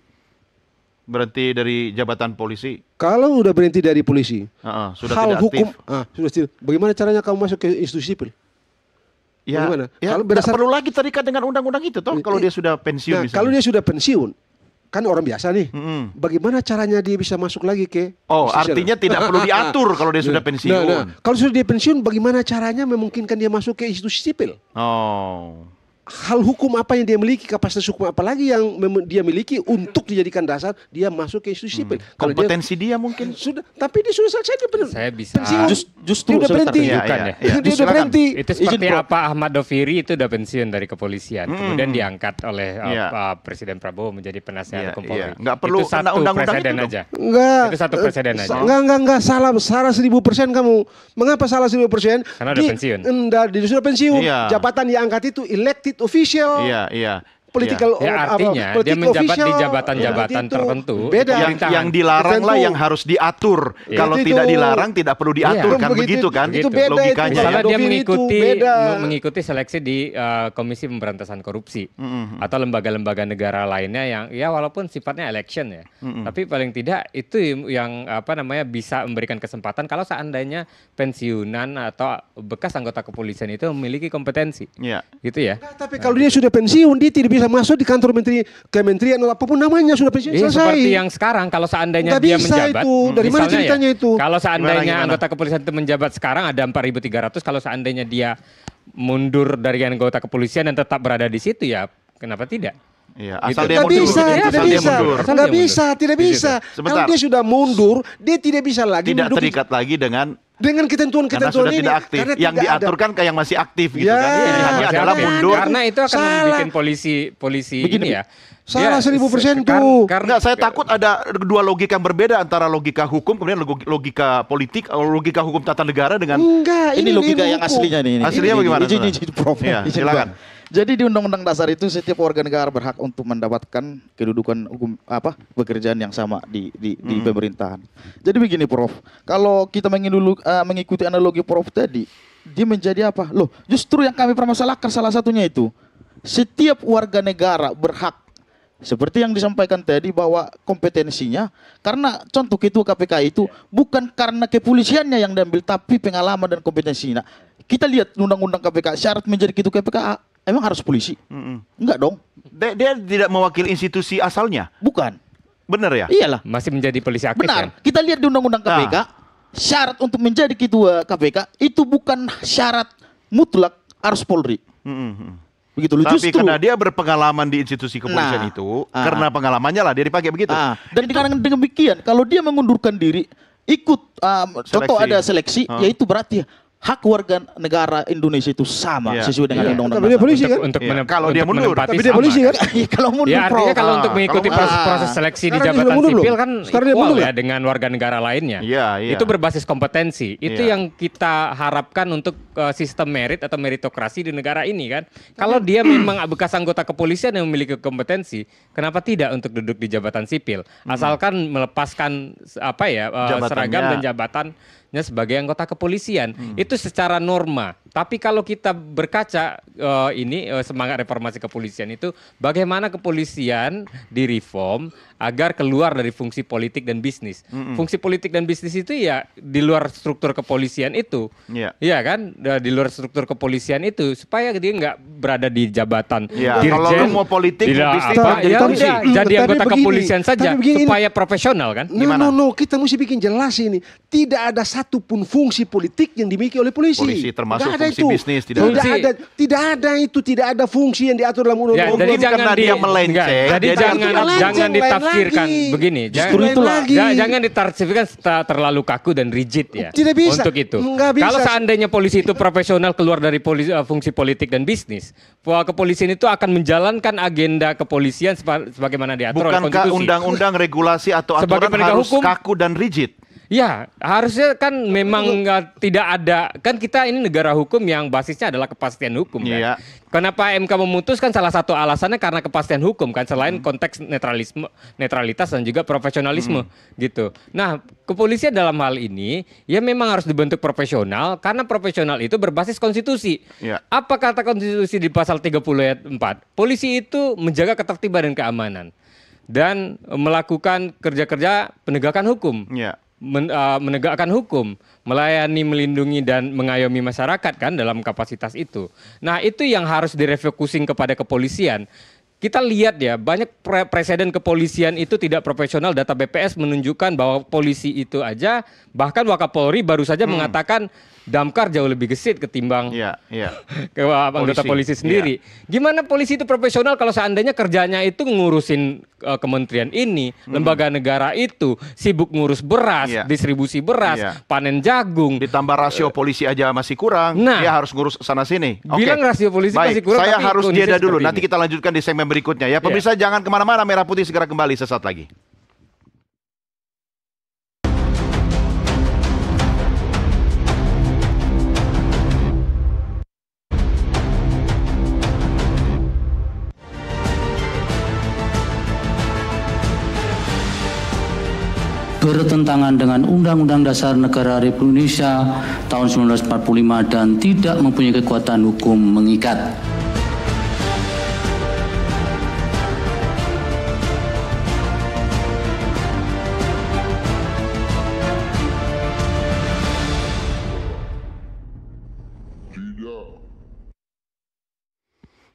Berhenti dari jabatan polisi? Kalau udah berhenti dari polisi, sudah hal tidak hukum, aktif. bagaimana caranya kamu masuk ke institusi sipil? Ya, bagaimana? Kalau perlu lagi terikat dengan undang-undang itu toh kalau dia sudah pensiun misalnya. Kalau dia sudah pensiun, kan orang biasa nih. Bagaimana caranya dia bisa masuk lagi ke artinya tidak perlu diatur kalau dia sudah pensiun. Kalau sudah dia pensiun, bagaimana caranya memungkinkan dia masuk ke institusi sipil? Hal hukum apa yang dia miliki, kapasitas hukum apa lagi yang dia miliki untuk dijadikan dasar dia masuk ke institusi sipil? Kompetensi dia mungkin sudah, tapi dia sudah selesai, dia Saya bisa pensiun. Justru dia udah berhenti. Dia udah berhenti. Itu seperti apa Ahmad Doviri itu udah pensiun dari kepolisian, kemudian diangkat oleh Presiden Prabowo menjadi penasihat hukum Polri. Nggak perlu itu satu presiden aja. Enggak. Itu satu presiden aja. Enggak, salah 1000% kamu. Mengapa salah 1000%? Karena udah pensiun. Dia sudah pensiun. Jabatan yang angkat itu elected official. Political artinya dia menjabat di jabatan-jabatan tertentu. Beda. Yang dilarang lah yang harus diatur. Kalau tidak dilarang tidak perlu diatur kan begitu kan? Itu beda logikanya. Misalnya dia mengikuti seleksi di Komisi Pemberantasan Korupsi atau lembaga-lembaga negara lainnya yang ya walaupun sifatnya election ya, tapi paling tidak itu yang bisa memberikan kesempatan kalau seandainya pensiunan atau bekas anggota kepolisian itu memiliki kompetensi. Gitu ya. Tapi kalau dia sudah pensiun, dia tidak bisa masuk di kantor kementerian atau apapun namanya, sudah pensiun selesai. Seperti yang sekarang kalau seandainya dia menjabat, itu. Dari mana ceritanya itu? Kalau seandainya anggota kepolisian itu menjabat sekarang ada 4.300, kalau seandainya dia mundur dari anggota kepolisian dan tetap berada di situ ya kenapa tidak? Iya, asal dia mundur. Tidak bisa. Kalau dia sudah mundur, dia tidak bisa lagi terikat lagi dengan ketentuan-ketentuan sudah ini. tidak aktif. Yang diaturkan kayak yang masih aktif gitu kan. Pilihannya adalah mundur. Karena itu akan bikin polisi ini ya. Salah 1000% tuh. Karena saya takut ada dua logika yang berbeda antara logika hukum kemudian logika politik atau logika hukum tata negara dengan ini logika yang aslinya nih. Aslinya bagaimana? Prof. Silakan. Jadi di Undang-Undang Dasar itu setiap warga negara berhak untuk mendapatkan kedudukan hukum pekerjaan yang sama di pemerintahan. Jadi begini Prof, kalau kita mengikuti analogi Prof tadi, dia menjadi apa? Loh, justru yang kami permasalahkan salah satunya itu setiap warga negara berhak seperti yang disampaikan tadi bahwa kompetensinya karena contoh ketua KPK itu bukan karena kepolisiannya yang diambil tapi pengalaman dan kompetensinya. Kita lihat Undang-Undang KPK syarat menjadi ketua KPK emang harus polisi? Enggak dong. Dia tidak mewakili institusi asalnya? Bukan. Benar ya? Iyalah. Masih menjadi polisi aktif. Benar. Kita lihat di Undang-Undang KPK, syarat untuk menjadi ketua KPK itu bukan syarat mutlak harus Polri. Begitu loh. Tapi karena dia berpengalaman di institusi kepolisian itu, karena pengalamannya lah dia dipakai begitu. Dan dengan demikian, kalau dia mengundurkan diri, ikut contoh ada seleksi, yaitu berarti hak warga negara Indonesia itu sama sesuai dengan undang-undang. Tapi dia polisi kan? Kalau dia mundur. Tapi dia polisi kan? Kalau mundur. Ya artinya kalau untuk mengikuti proses seleksi di jabatan sipil kan equal ya dengan warga negara lainnya. Itu berbasis kompetensi. Itu yang kita harapkan untuk sistem merit atau meritokrasi di negara ini kan. Kalau dia memang bekas anggota kepolisian yang memiliki kompetensi, kenapa tidak untuk duduk di jabatan sipil? Asalkan melepaskan seragam dan jabatannya sebagai anggota kepolisian. Itu secara norma. Tapi kalau kita berkaca semangat reformasi kepolisian itu bagaimana kepolisian direform agar keluar dari fungsi politik dan bisnis. Fungsi politik dan bisnis itu ya di luar struktur kepolisian itu. Iya kan? Di luar struktur kepolisian itu supaya dia nggak berada di jabatan dirjen. Kalau lu mau politik, mau bisnis, jadi anggota kepolisian saja supaya profesional kan? No, kita mesti bikin jelas ini. Tidak ada satupun fungsi politik yang dimiliki oleh polisi. Polisi termasuk fungsi bisnis tidak ada fungsi yang diatur dalam undang-undang. Jadi jangan dia melenceng. Jadi jangan ditafsirkan begini. Jangan ditafsirkan terlalu kaku dan rigid ya. Tidak bisa. Untuk itu. Nggak bisa. Kalau seandainya polisi itu profesional keluar dari fungsi politik dan bisnis, kepolisian itu akan menjalankan agenda kepolisian sebagaimana diatur oleh konstitusi. Bukankah undang-undang, regulasi atau aturan harus hukum kaku dan rigid? Ya, harusnya kan memang tidak ada, kan kita ini negara hukum yang basisnya adalah kepastian hukum kan. Kenapa MK memutuskan salah satu alasannya karena kepastian hukum kan, selain konteks netralitas dan juga profesionalisme gitu. Nah, kepolisian dalam hal ini ya memang harus dibentuk profesional karena profesional itu berbasis konstitusi. Apa kata konstitusi di pasal 30 ayat 4? Polisi itu menjaga ketertiban dan keamanan dan melakukan kerja-kerja penegakan hukum. Menegakkan hukum, melayani, melindungi dan mengayomi masyarakat kan dalam kapasitas itu. Nah, itu yang harus direfocusing kepada kepolisian. Kita lihat ya, banyak presiden kepolisian itu tidak profesional. Data BPS menunjukkan bahwa polisi itu aja, bahkan Wakapolri baru saja mengatakan damkar jauh lebih gesit ketimbang anggota polisi sendiri. Gimana polisi itu profesional kalau seandainya kerjanya itu ngurusin kementerian ini, lembaga negara itu, sibuk ngurus beras, distribusi beras, panen jagung. Ditambah rasio polisi aja masih kurang, dia harus ngurus sana sini. Bilang rasio polisi masih kurang. Saya harus jeda dulu, nanti kita lanjutkan di segmen berikutnya ya. Pemirsa jangan kemana-mana, Merah Putih segera kembali sesaat lagi. Bertentangan dengan Undang-Undang Dasar Negara Republik Indonesia tahun 1945 dan tidak mempunyai kekuatan hukum mengikat.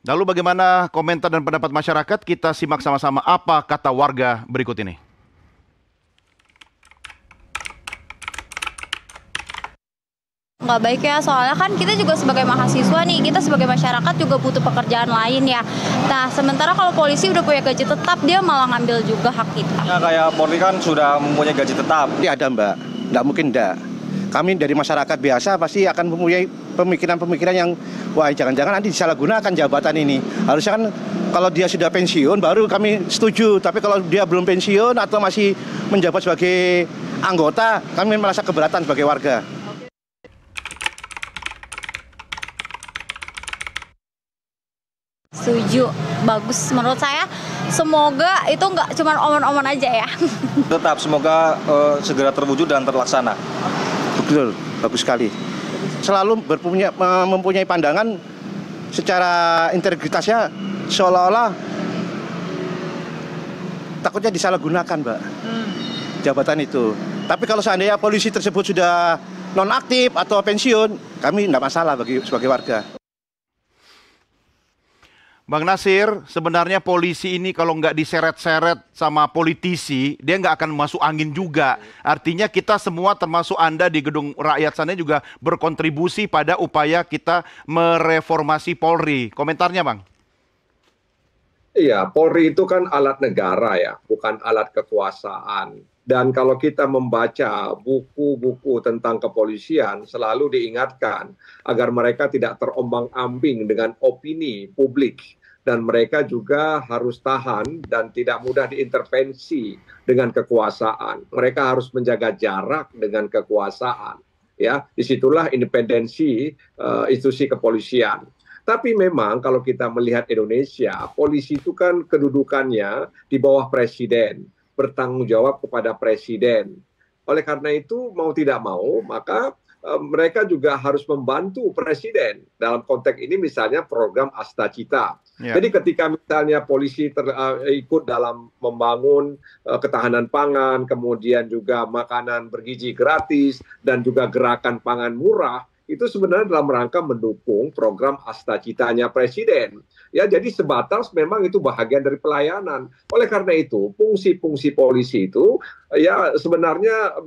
Lalu bagaimana komentar dan pendapat masyarakat? Kita simak sama-sama apa kata warga berikut ini. Nggak baik ya, soalnya kan kita juga sebagai mahasiswa nih, kita sebagai masyarakat juga butuh pekerjaan lain ya. Nah, sementara kalau polisi udah punya gaji tetap, dia malah ngambil juga hak kita. Ya, kayak Polri kan sudah mempunyai gaji tetap. Iya ada Mbak, nggak mungkin enggak. Kami dari masyarakat biasa pasti akan mempunyai pemikiran-pemikiran yang, wah jangan-jangan nanti disalahgunakan jabatan ini. Harusnya kan kalau dia sudah pensiun baru kami setuju, tapi kalau dia belum pensiun atau masih menjabat sebagai anggota, kami merasa keberatan sebagai warga. Setuju, bagus menurut saya. Semoga itu nggak cuma omon-omon aja ya. Tetap semoga segera terwujud dan terlaksana. Betul, bagus sekali. Selalu mempunyai pandangan secara integritasnya seolah-olah takutnya disalahgunakan, Mbak. Jabatan itu. Tapi kalau seandainya polisi tersebut sudah nonaktif atau pensiun, kami tidak masalah sebagai warga. Bang Nasir, sebenarnya polisi ini kalau nggak diseret-seret sama politisi, dia nggak akan masuk angin juga. Artinya kita semua termasuk Anda di gedung rakyat sana juga berkontribusi pada upaya kita mereformasi Polri. Komentarnya Bang? Iya, Polri itu kan alat negara ya, bukan alat kekuasaan. Dan kalau kita membaca buku-buku tentang kepolisian, selalu diingatkan agar mereka tidak terombang-ambing dengan opini publik. Dan mereka juga harus tahan dan tidak mudah diintervensi dengan kekuasaan. Mereka harus menjaga jarak dengan kekuasaan. Ya, disitulah independensi institusi kepolisian. Tapi memang kalau kita melihat Indonesia, polisi itu kan kedudukannya di bawah presiden, bertanggung jawab kepada presiden. Oleh karena itu mau tidak mau maka mereka juga harus membantu presiden. Dalam konteks ini misalnya program Astacita. Jadi ketika misalnya polisi ikut dalam membangun ketahanan pangan, kemudian juga makanan bergizi gratis, dan juga gerakan pangan murah, itu sebenarnya dalam rangka mendukung program Astacitanya presiden. Ya, jadi sebatas memang itu bahagian dari pelayanan. Oleh karena itu, fungsi-fungsi polisi itu ya sebenarnya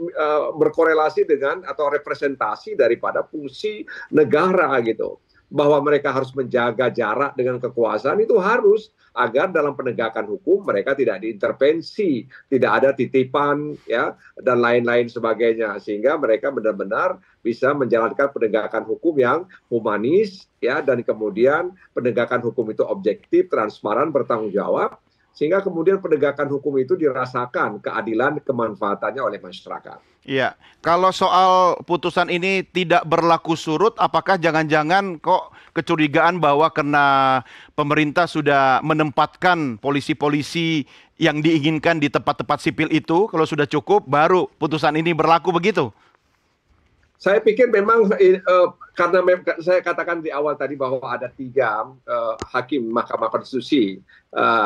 berkorelasi dengan atau representasi daripada fungsi negara gitu. bahwa mereka harus menjaga jarak dengan kekuasaan itu harus, agar dalam penegakan hukum mereka tidak diintervensi, tidak ada titipan ya dan lain-lain sebagainya, sehingga mereka benar-benar bisa menjalankan penegakan hukum yang humanis ya, dan kemudian penegakan hukum itu objektif, transparan, bertanggung jawab, sehingga kemudian penegakan hukum itu dirasakan keadilan kemanfaatannya oleh masyarakat. Iya, kalau soal putusan ini tidak berlaku surut, apakah jangan-jangan kok kecurigaan bahwa karena pemerintah sudah menempatkan polisi-polisi yang diinginkan di tempat-tempat sipil itu, kalau sudah cukup baru putusan ini berlaku begitu? Saya pikir memang karena saya katakan di awal tadi bahwa ada 3 hakim Mahkamah Konstitusi,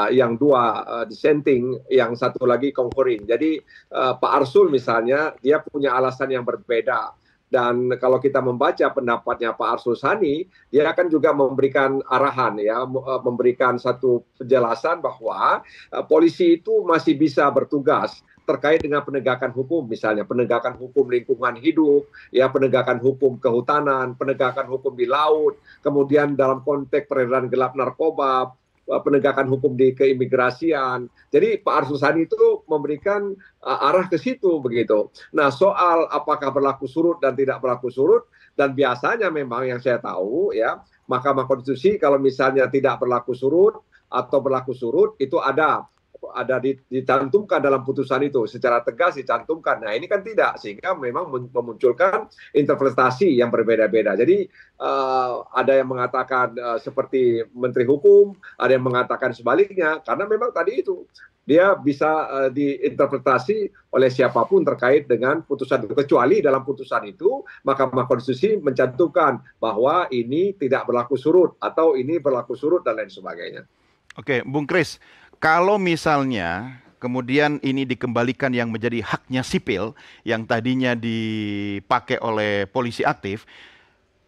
yang 2 dissenting, yang 1 lagi concurring. Jadi Pak Arsul misalnya dia punya alasan yang berbeda. Dan kalau kita membaca pendapatnya Pak Arsul Sani, dia akan juga memberikan arahan ya, memberikan satu penjelasan bahwa polisi itu masih bisa bertugas terkait dengan penegakan hukum, misalnya penegakan hukum lingkungan hidup, ya penegakan hukum kehutanan, penegakan hukum di laut, kemudian dalam konteks peredaran gelap narkoba, penegakan hukum di keimigrasian. Jadi Pak Arsul Sani itu memberikan arah ke situ begitu. Nah, soal apakah berlaku surut dan tidak berlaku surut, dan biasanya memang yang saya tahu ya, Mahkamah Konstitusi kalau misalnya tidak berlaku surut atau berlaku surut itu ada dicantumkan dalam putusan itu, secara tegas dicantumkan. Nah, ini kan tidak, sehingga memang memunculkan interpretasi yang berbeda-beda. Jadi ada yang mengatakan seperti Menteri Hukum, ada yang mengatakan sebaliknya, karena memang tadi itu dia bisa diinterpretasi oleh siapapun terkait dengan putusan itu, kecuali dalam putusan itu Mahkamah Konstitusi mencantumkan bahwa ini tidak berlaku surut atau ini berlaku surut dan lain sebagainya. Oke, Bung Kris, kalau misalnya kemudian ini dikembalikan yang menjadi haknya sipil yang tadinya dipakai oleh polisi aktif,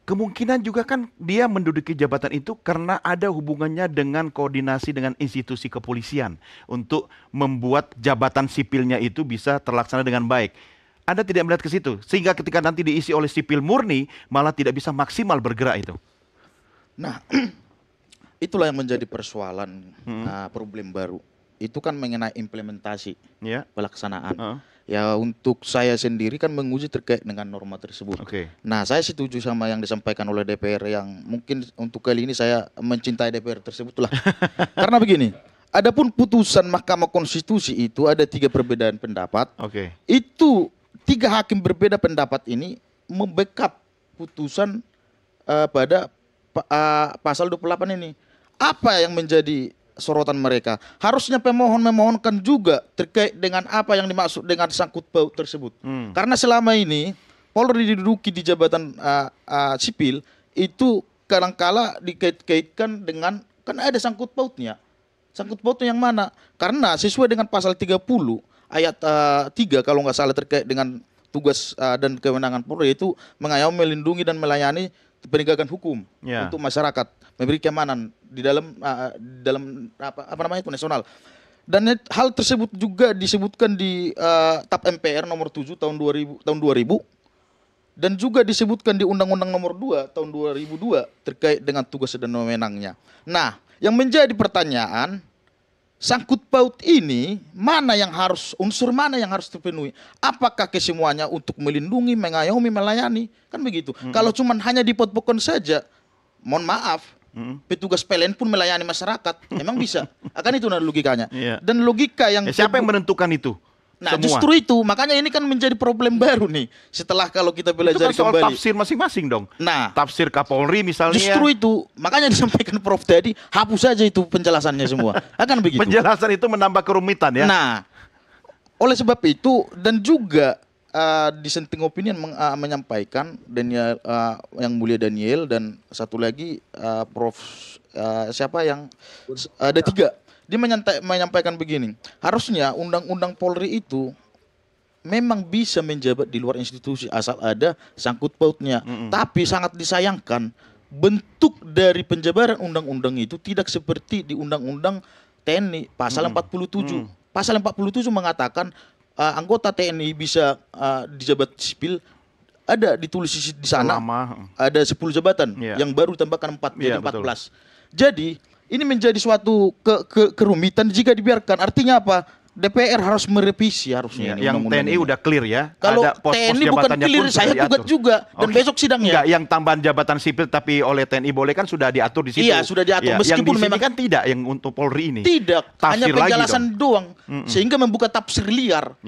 kemungkinan juga kan dia menduduki jabatan itu karena ada hubungannya dengan koordinasi dengan institusi kepolisian untuk membuat jabatan sipilnya itu bisa terlaksana dengan baik. Anda tidak melihat ke situ, sehingga ketika nanti diisi oleh sipil murni malah tidak bisa maksimal bergerak itu. Nah, itulah yang menjadi persoalan, problem baru. Itu kan mengenai implementasi pelaksanaan. Ya, untuk saya sendiri kan menguji terkait dengan norma tersebut. Nah, saya setuju sama yang disampaikan oleh DPR, yang mungkin untuk kali ini saya mencintai DPR tersebut lah. Karena begini, adapun putusan Mahkamah Konstitusi itu ada 3 perbedaan pendapat. Itu 3 hakim berbeda pendapat ini membackup putusan pada pasal 28 ini. Apa yang menjadi sorotan mereka? Harusnya pemohon memohonkan juga terkait dengan apa yang dimaksud dengan sangkut paut tersebut. Karena selama ini Polri diduduki di jabatan sipil itu kadangkala dikait-kaitkan dengan, kan ada sangkut pautnya. Sangkut pautnya yang mana? Karena sesuai dengan pasal 30 ayat 3 kalau nggak salah, terkait dengan tugas dan kewenangan Polri itu mengayomi, melindungi dan melayani penegakan hukum untuk masyarakat, memberi keamanan di dalam apa namanya itu nasional. Dan hal tersebut juga disebutkan di TAP MPR nomor 7 tahun 2000 dan juga disebutkan di Undang-Undang nomor 2 tahun 2002 terkait dengan tugas dan wewenangnya. Nah, yang menjadi pertanyaan, sangkut paut ini unsur mana yang harus terpenuhi? Apakah kesemuanya untuk melindungi, mengayomi, melayani? Kan begitu. Kalau cuma hanya dipot-potkan saja, mohon maaf, petugas PLN pun melayani masyarakat, emang bisa? Akan itu logikanya. Dan logika yang siapa yang menentukan itu? Nah, justru itu, makanya ini kan menjadi problem baru nih. Setelah kalau kita belajar itu kan soal kembali. tafsir masing-masing dong. Nah, tafsir Kapolri misalnya. Justru itu, makanya disampaikan Prof tadi, hapus saja itu penjelasannya semua. Akan begitu. Penjelasan itu menambah kerumitan ya. Nah, oleh sebab itu, dan juga dissenting opinion menyampaikan Daniel, yang mulia Daniel, dan satu lagi Prof siapa yang ada 3. Dia menyampaikan begini, harusnya undang-undang Polri itu memang bisa menjabat di luar institusi asal ada sangkut pautnya. Tapi sangat disayangkan bentuk dari penjabaran undang-undang itu tidak seperti di Undang-Undang TNI pasal 47. Pasal 47 mengatakan anggota TNI bisa dijabat sipil ada ditulis di sana ada 10 jabatan yang baru tambahkan 4 jadi 14. Jadi ini menjadi suatu kerumitan jika dibiarkan. Artinya apa? DPR harus merevisi harusnya. Yang TNI udah clear ya. Kalau ada pos-pos TNI bukan clear, saya gugat juga dan besok sidangnya. Enggak, yang tambahan jabatan sipil tapi oleh TNI boleh kan sudah diatur di situ. Iya, sudah diatur. Meskipun yang memang kan tidak yang untuk Polri ini. Tidak, hanya penjelasan doang. Sehingga membuka tafsir liar.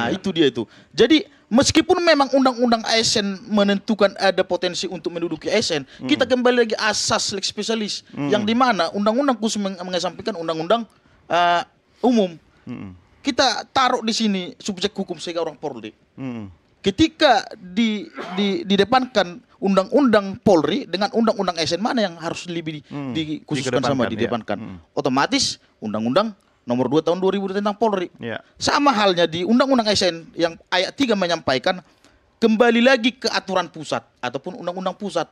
Itu dia itu. Jadi meskipun memang undang-undang ASN menentukan ada potensi untuk menduduki ASN, kita kembali lagi asas lex spesialis yang dimana undang-undang khusus mengesampingkan undang-undang umum. Kita taruh di sini subjek hukum sebagai orang Polri. Ketika didepankan undang-undang Polri dengan undang-undang ASN, mana yang harus lebih dikhususkan sama didepankan? Otomatis undang-undang nomor 2 tahun 2000 tentang Polri. Sama halnya di undang-undang ASN yang ayat 3 menyampaikan kembali lagi ke aturan pusat ataupun undang-undang pusat.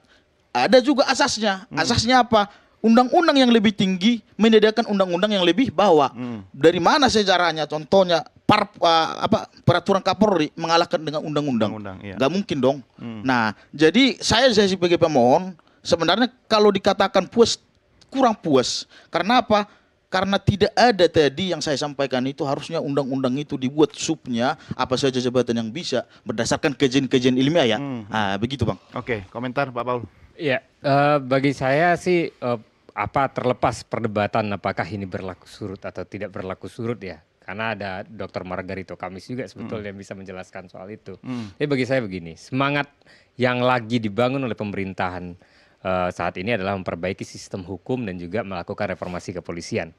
Ada juga asasnya. Asasnya apa? Undang-undang yang lebih tinggi menyediakan undang-undang yang lebih bawah. Dari mana sejarahnya? Contohnya peraturan Kapolri mengalahkan dengan undang-undang. Gak mungkin dong. Nah, jadi saya sebagai pemohon sebenarnya kalau dikatakan puas kurang puas. Karena apa? Karena tidak ada tadi yang saya sampaikan itu harusnya undang-undang itu dibuat subnya apa saja jabatan yang bisa berdasarkan kajian-kajian ilmiah ya. Begitu Bang. Oke, komentar Pak Paul. Iya, bagi saya sih terlepas perdebatan apakah ini berlaku surut atau tidak berlaku surut ya. Karena ada Dr. Margarito Kamis juga sebetulnya yang bisa menjelaskan soal itu. Tapi bagi saya begini, semangat yang lagi dibangun oleh pemerintahan saat ini adalah memperbaiki sistem hukum dan juga melakukan reformasi kepolisian.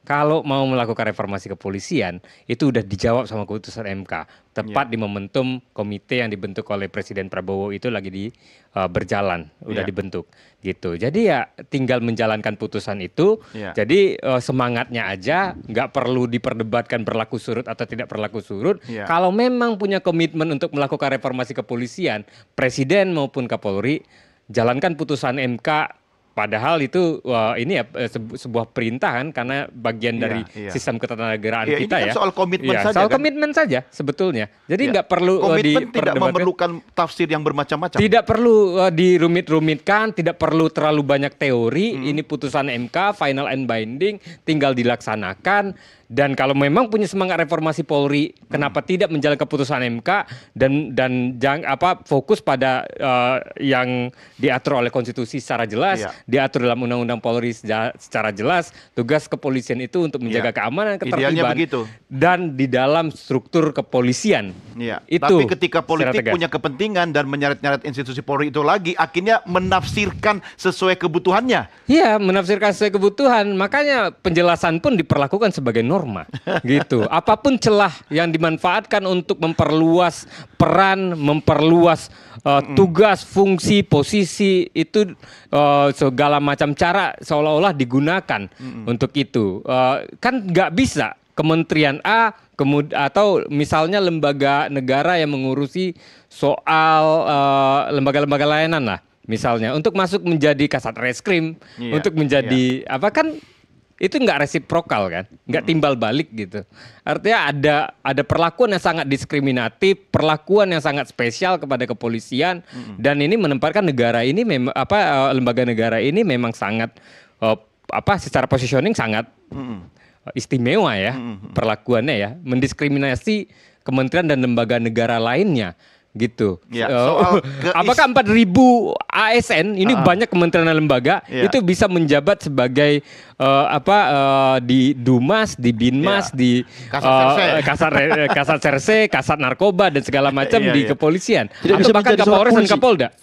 Kalau mau melakukan reformasi kepolisian, itu udah dijawab sama keputusan MK. Tepat di momentum komite yang dibentuk oleh Presiden Prabowo itu lagi berjalan, udah dibentuk gitu. Jadi ya tinggal menjalankan putusan itu. Jadi semangatnya aja, nggak perlu diperdebatkan berlaku surut atau tidak berlaku surut. Kalau memang punya komitmen untuk melakukan reformasi kepolisian, Presiden maupun Kapolri jalankan putusan MK. Padahal itu ini ya sebuah perintahan karena bagian dari sistem ketatanegaraan kita ini kan soal komitmen saja. Soal komitmen saja sebetulnya. Jadi nggak perlu komitmen tidak memerlukan tafsir yang bermacam-macam. Tidak perlu dirumit-rumitkan, tidak perlu terlalu banyak teori. Ini putusan MK, final and binding, tinggal dilaksanakan. Dan kalau memang punya semangat reformasi Polri, kenapa tidak menjalankan keputusan MK dan fokus pada yang diatur oleh konstitusi secara jelas, diatur dalam undang-undang Polri secara jelas, tugas kepolisian itu untuk menjaga keamanan, ketertiban dan di dalam struktur kepolisian. Itu. Tapi ketika politik punya kepentingan dan menyeret-nyeret institusi Polri itu lagi, akhirnya menafsirkan sesuai kebutuhannya. Iya, menafsirkan sesuai kebutuhan. Makanya penjelasan pun diperlakukan sebagai norma gitu. Apapun celah yang dimanfaatkan untuk memperluas peran, memperluas tugas, fungsi, posisi itu segala macam cara seolah-olah digunakan untuk itu. Kan nggak bisa Kementerian A atau misalnya lembaga negara yang mengurusi soal lembaga-lembaga layanan lah misalnya untuk masuk menjadi Kasat Reskrim, untuk menjadi kan itu nggak resiprokal kan, nggak timbal balik gitu. Artinya ada perlakuan yang sangat diskriminatif, perlakuan yang sangat spesial kepada kepolisian, dan ini menempatkan negara ini lembaga negara ini memang sangat secara positioning sangat istimewa ya perlakuannya ya, mendiskriminasi kementerian dan lembaga negara lainnya. Gitu. Apakah 4.000 ASN ini banyak kementerian dan lembaga itu bisa menjabat sebagai di Dumas, di Binmas, di Kasat Serse, Kasat Narkoba dan segala macam di kepolisian, atau bahkan Kapolres dan Kapolda?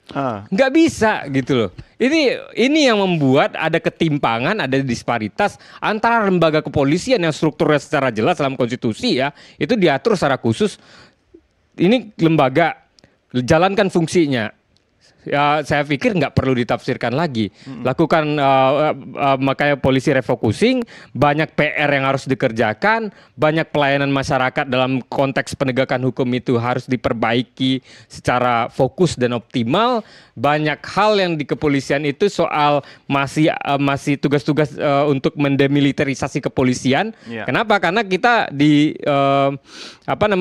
Nggak bisa gitu loh. Ini yang membuat ada ketimpangan, ada disparitas antara lembaga kepolisian yang strukturnya secara jelas dalam konstitusi ya itu diatur secara khusus. Ini lembaga jalankan fungsinya ya saya pikir nggak perlu ditafsirkan lagi. Lakukan makanya polisi refocusing, banyak PR yang harus dikerjakan, banyak pelayanan masyarakat dalam konteks penegakan hukum itu harus diperbaiki secara fokus dan optimal. Banyak hal yang di kepolisian itu soal masih tugas-tugas untuk mendemilitarisasi kepolisian. Yeah. Kenapa? Karena kita di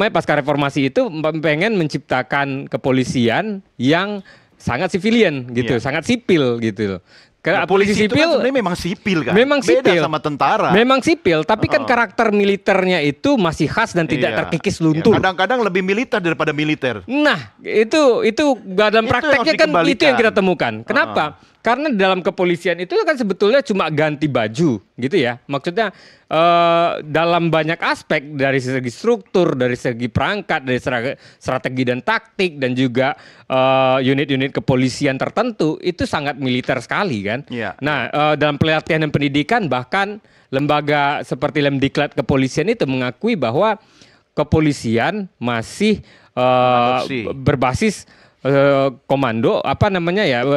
pasca reformasi itu pengen menciptakan kepolisian yang sangat civilian gitu, sangat sipil gitu. Nah, polisi sipil kan sebenarnya memang sipil kan. Memang beda sipil sama tentara. Memang sipil, tapi kan karakter militernya itu masih khas dan tidak terkikis luntur. Kadang-kadang lebih militer daripada militer. Nah, itu dalam prakteknya kan itu yang kita temukan. Kenapa? Karena dalam kepolisian itu kan sebetulnya cuma ganti baju gitu ya. Maksudnya dalam banyak aspek, dari segi struktur, dari segi perangkat, dari strategi dan taktik, dan juga unit-unit kepolisian tertentu itu sangat militer sekali kan. Yeah. Nah, dalam pelatihan dan pendidikan bahkan lembaga seperti Lemdiklat kepolisian itu mengakui bahwa kepolisian masih berbasis komando,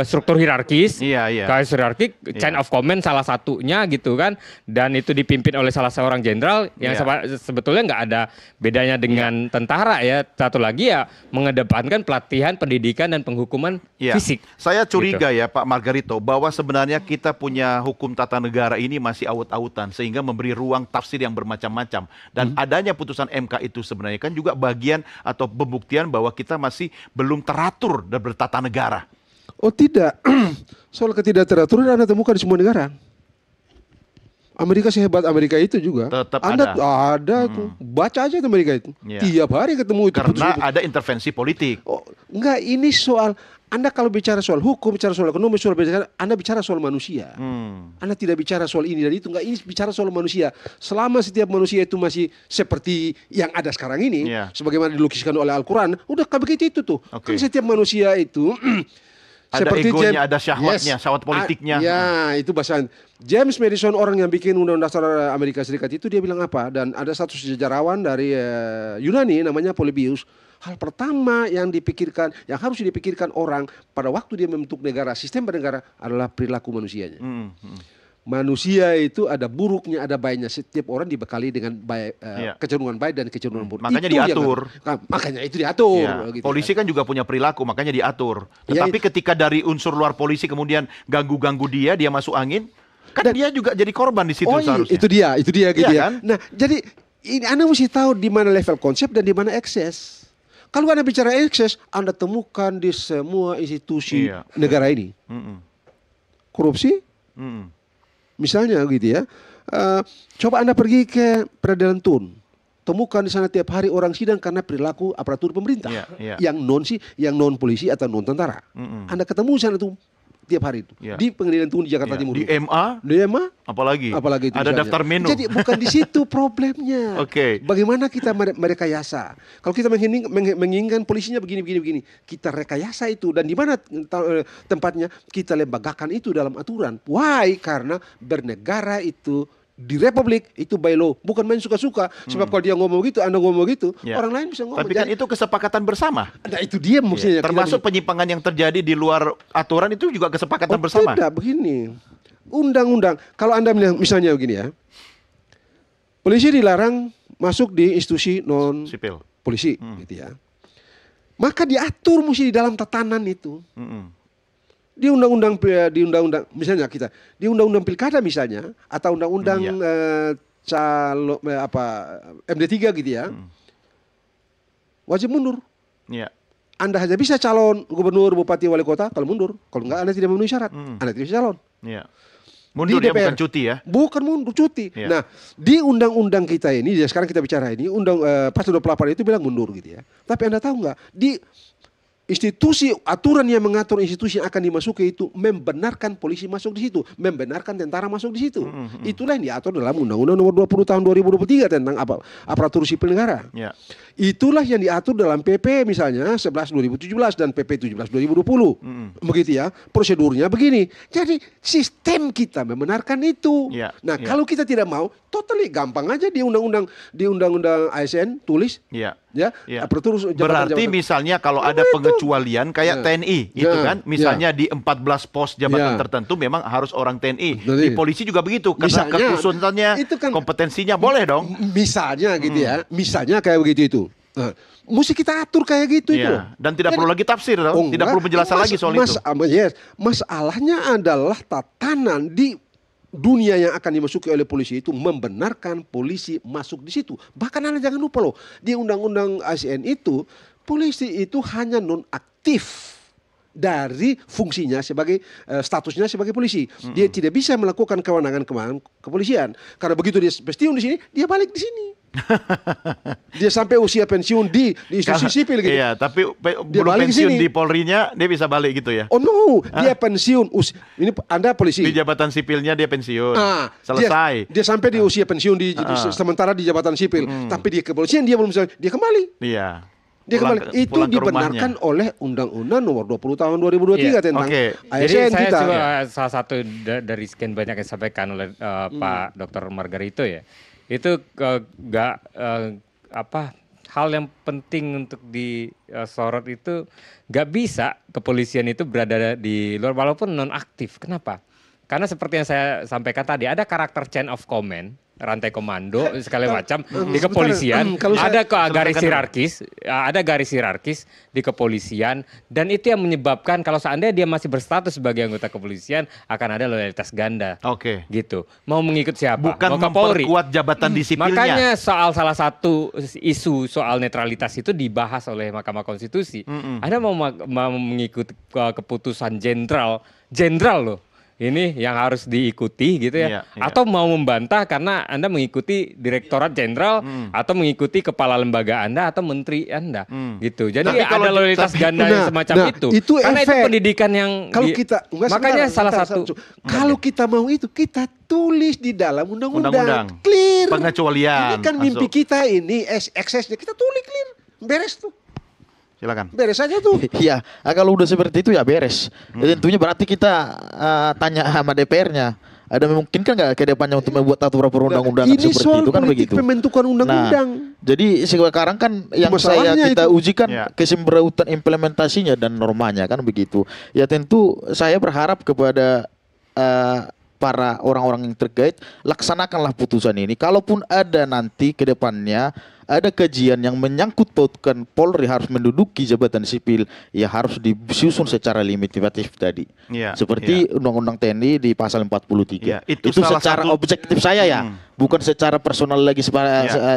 struktur hierarkis, garis hierarkik, chain of command salah satunya gitu kan, dan itu dipimpin oleh salah seorang jenderal yang sebetulnya nggak ada bedanya dengan tentara ya. Satu lagi ya mengedepankan pelatihan, pendidikan dan penghukuman fisik. Saya curiga gitu. ya Pak Margarito bahwa sebenarnya kita punya hukum tata negara ini masih aut-autan sehingga memberi ruang tafsir yang bermacam-macam, dan adanya putusan MK itu sebenarnya kan juga bagian atau pembuktian bahwa kita masih belum teratur dan bertata negara. Oh tidak, soal ketidakteraturan Anda temukan di semua negara. Amerika sehebat Amerika itu juga. Tetap ada tuh. Baca aja itu Amerika itu. Tiap hari ketemu itu. Karena ada intervensi politik. Oh, enggak, ini soal Anda kalau bicara soal hukum, bicara soal ekonomi, Anda bicara soal manusia. Anda tidak bicara soal ini dan itu, enggak, ini bicara soal manusia. Selama setiap manusia itu masih seperti yang ada sekarang ini, sebagaimana dilukiskan oleh Al-Quran, udah begitu itu tuh. Kan setiap manusia itu ada seperti egonya, ada syahwatnya, syahwat politiknya. Ya, itu bahasa James Madison, orang yang bikin Undang-Undang Dasar Amerika Serikat itu, dia bilang apa? Dan ada satu sejarawan dari Yunani namanya Polybius. Hal pertama yang dipikirkan, yang harus dipikirkan orang pada waktu dia membentuk negara, sistem bernegara adalah perilaku manusianya. Manusia itu ada buruknya, ada baiknya. Setiap orang dibekali dengan kecenderungan baik dan kecenderungan buruk. Makanya itu diatur. Makanya itu diatur. Gitu polisi kan juga punya perilaku, makanya diatur. Tetapi ketika dari unsur luar polisi kemudian ganggu-ganggu dia masuk angin, kan dia juga jadi korban di situ seharusnya. Itu dia gitu ya. Kan? Nah, jadi ini Anda mesti tahu di mana level konsep dan di mana ekses. Kalau Anda bicara ekses, Anda temukan di semua institusi negara ini. Korupsi, misalnya gitu ya. Coba Anda pergi ke Peradilan Tun, temukan di sana tiap hari orang sidang karena perilaku aparatur pemerintah yang non polisi atau non tentara. Anda ketemu di sana tuh tiap hari itu di Pengadilan Tun di Jakarta Timur. Di MA, apalagi itu ada misalnya daftar menu. Jadi bukan di situ problemnya. Bagaimana kita merekayasa? Kalau kita menginginkan polisinya begini, kita rekayasa itu, dan di mana tempatnya kita lembagakan itu dalam aturan. Why? Karena bernegara itu di Republik itu by law, bukan main suka-suka. Sebab kalau dia ngomong gitu, Anda ngomong gitu, orang lain bisa ngomong. Tapi kan itu kesepakatan bersama. Nah itu dia maksudnya. Termasuk penyimpangan yang terjadi di luar aturan itu juga kesepakatan bersama. Tidak, begini. Undang-undang, kalau Anda misalnya begini ya, polisi dilarang masuk di institusi non sipil polisi, gitu ya. Maka diatur mesti di dalam tatanan itu. Di undang-undang misalnya kita di undang-undang pilkada misalnya, atau undang-undang MD3 gitu ya, wajib mundur. Anda hanya bisa calon gubernur, bupati, wali kota kalau mundur. Kalau enggak, Anda tidak memenuhi syarat, Anda tidak bisa calon. Mundur dia bukan cuti ya? Bukan mundur, cuti. Nah, di undang-undang kita ini, sekarang kita bicara ini, pasal 28 itu bilang mundur gitu ya. Tapi Anda tahu nggak, di institusi, aturan yang mengatur institusi yang akan dimasuki itu membenarkan polisi masuk di situ, membenarkan tentara masuk di situ. Itulah yang diatur dalam Undang-Undang Nomor 20 Tahun 2023 tentang aparatur sipil negara. Itulah yang diatur dalam PP misalnya 11 2017 dan PP 17 2020. Begitu ya, prosedurnya begini. Jadi sistem kita membenarkan itu. Kalau kita tidak mau, totally gampang aja di undang-undang ASN tulis Ya, aparatur berarti misalnya kalau ada pengecualian kayak TNI itu kan, misalnya di 14 pos jabatan tertentu memang harus orang TNI. Di polisi juga begitu karena kekhususannya, kompetensinya boleh dong. Misalnya gitu ya, misalnya kayak begitu itu. Nah, mesti kita atur kayak gitu itu. Dan tidak perlu lagi tafsir, tidak perlu penjelasan lagi soal itu. Masalahnya adalah tatanan di dunia yang akan dimasuki oleh polisi itu membenarkan polisi masuk di situ. Bahkan Anda jangan lupa loh, di Undang-Undang ASN itu polisi itu hanya nonaktif dari fungsinya sebagai statusnya sebagai polisi. Dia tidak bisa melakukan kewenangan kepolisian. Karena begitu dia pensiun di sini, dia balik di sini. Dia sampai usia pensiun di institusi sipil gitu. Iya, tapi belum pensiun di Polrinya dia bisa balik gitu ya. Oh no, dia pensiun. Ini Anda polisi. Di jabatan sipilnya dia pensiun. Selesai. Dia sampai di usia pensiun sementara di jabatan sipil. Tapi di kepolisian dia belum bisa, dia kembali. Iya. Dia kembali. Itu dibenarkan oleh Undang-Undang Nomor 20 Tahun 2023 tentang ASN. Jadi saya kita. coba salah satu dari sekian banyak yang disampaikan oleh Pak Dr. Margarito ya. Itu hal yang penting untuk disorot itu nggak bisa kepolisian itu berada di luar walaupun non aktif. Kenapa? Karena seperti yang saya sampaikan tadi ada karakter chain of command, rantai komando segala macam di kepolisian, ada garis hierarkis di kepolisian, dan itu yang menyebabkan kalau seandainya dia masih berstatus sebagai anggota kepolisian akan ada loyalitas ganda. Gitu. Mau mengikut siapa? Bukan mau Kapolri. Memperkuat jabatan disipilnya. Makanya salah satu isu soal netralitas itu dibahas oleh Mahkamah Konstitusi. Anda mau mengikuti keputusan jenderal loh. Ini yang harus diikuti gitu ya. Atau mau membantah karena Anda mengikuti Direktorat Jenderal atau mengikuti kepala lembaga Anda atau menteri Anda gitu. Jadi ada loyalitas ganda yang semacam itu. Karena itu pendidikan yang kalau kita makanya salah satu kalau kita mau itu kita tulis di dalam undang-undang clear. Pengecualian. Ini kan mimpi kita ini eksesnya kita tulis clear. Beres tuh. Silakan. Beres aja tuh. Iya, kalau udah seperti itu ya beres. Tentunya berarti kita tanya sama DPR-nya. Ada memungkinkan nggak ke depannya untuk membuat aturan perundang-undangan seperti itu kan begitu? Pembentukan undang-undang. Jadi sekarang kan yang kita ujikan kesemberautan implementasinya dan normanya kan begitu. Ya tentu saya berharap kepada para orang-orang yang terkait laksanakanlah putusan ini. Kalaupun ada nanti ke depannya ada kajian yang menyangkut pautkan Polri harus menduduki jabatan sipil, ya harus disusun secara limitatif tadi. Seperti Undang-Undang TNI di pasal 43. Itu secara objektif saya ya, bukan secara personal lagi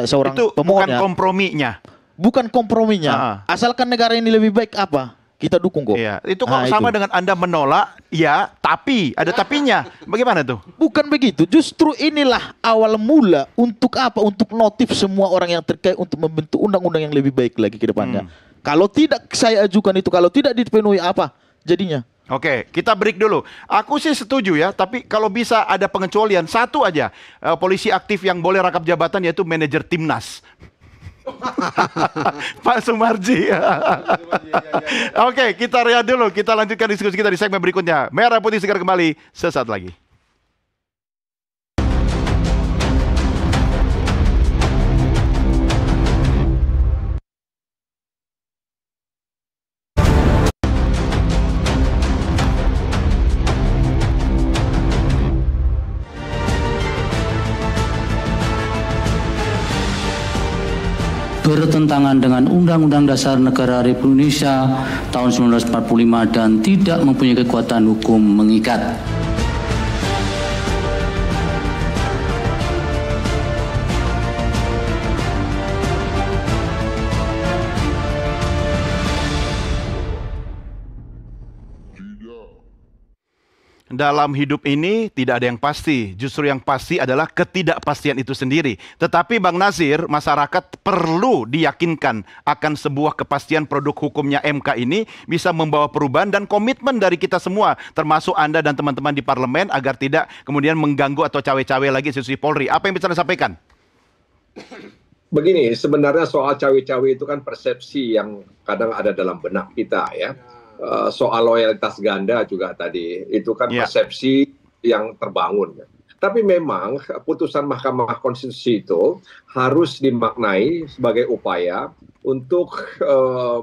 seorang pemohon. Bukan komprominya. Bukan komprominya. Asalkan negara ini lebih baik apa? Kita dukung kok. Itu kok sama dengan Anda menolak, ya, tapi ada tapinya. Bagaimana tuh? Bukan begitu. Justru inilah awal mula untuk apa? Untuk notif semua orang yang terkait untuk membentuk undang-undang yang lebih baik lagi ke depannya. Kalau tidak saya ajukan itu, kalau tidak dipenuhi apa jadinya? Oke, kita break dulu. Aku sih setuju ya, tapi kalau bisa ada pengecualian satu aja. Polisi aktif yang boleh rangkap jabatan yaitu manajer timnas. Pak Sumarji. Oke, kita rehat dulu. Kita lanjutkan diskusi kita di segmen berikutnya. Merah Putih segera kembali sesaat lagi. bertentangan dengan Undang-Undang Dasar Negara Republik Indonesia tahun 1945 dan tidak mempunyai kekuatan hukum mengikat. Dalam hidup ini tidak ada yang pasti, justru yang pasti adalah ketidakpastian itu sendiri. Tetapi Bang Nazir, masyarakat perlu diyakinkan akan sebuah kepastian produk hukumnya MK ini bisa membawa perubahan dan komitmen dari kita semua, termasuk Anda dan teman-teman di parlemen agar tidak kemudian mengganggu atau cawe-cawe lagi institusi Polri. Apa yang bisa Anda sampaikan? Begini, sebenarnya soal cawe-cawe itu kan persepsi yang kadang ada dalam benak kita ya. Soal loyalitas ganda juga tadi itu kan persepsi yang terbangun. Tapi memang putusan Mahkamah Konstitusi itu harus dimaknai sebagai upaya untuk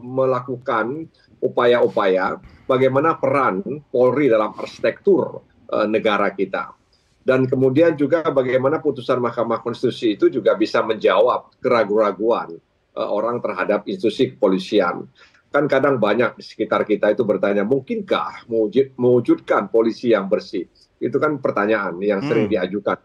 melakukan upaya-upaya bagaimana peran Polri dalam arsitektur negara kita. Dan kemudian juga bagaimana putusan Mahkamah Konstitusi itu juga bisa menjawab keraguan-keraguan orang terhadap institusi kepolisian. Kan kadang banyak di sekitar kita itu bertanya, mungkinkah mewujudkan polisi yang bersih? Itu kan pertanyaan yang sering diajukan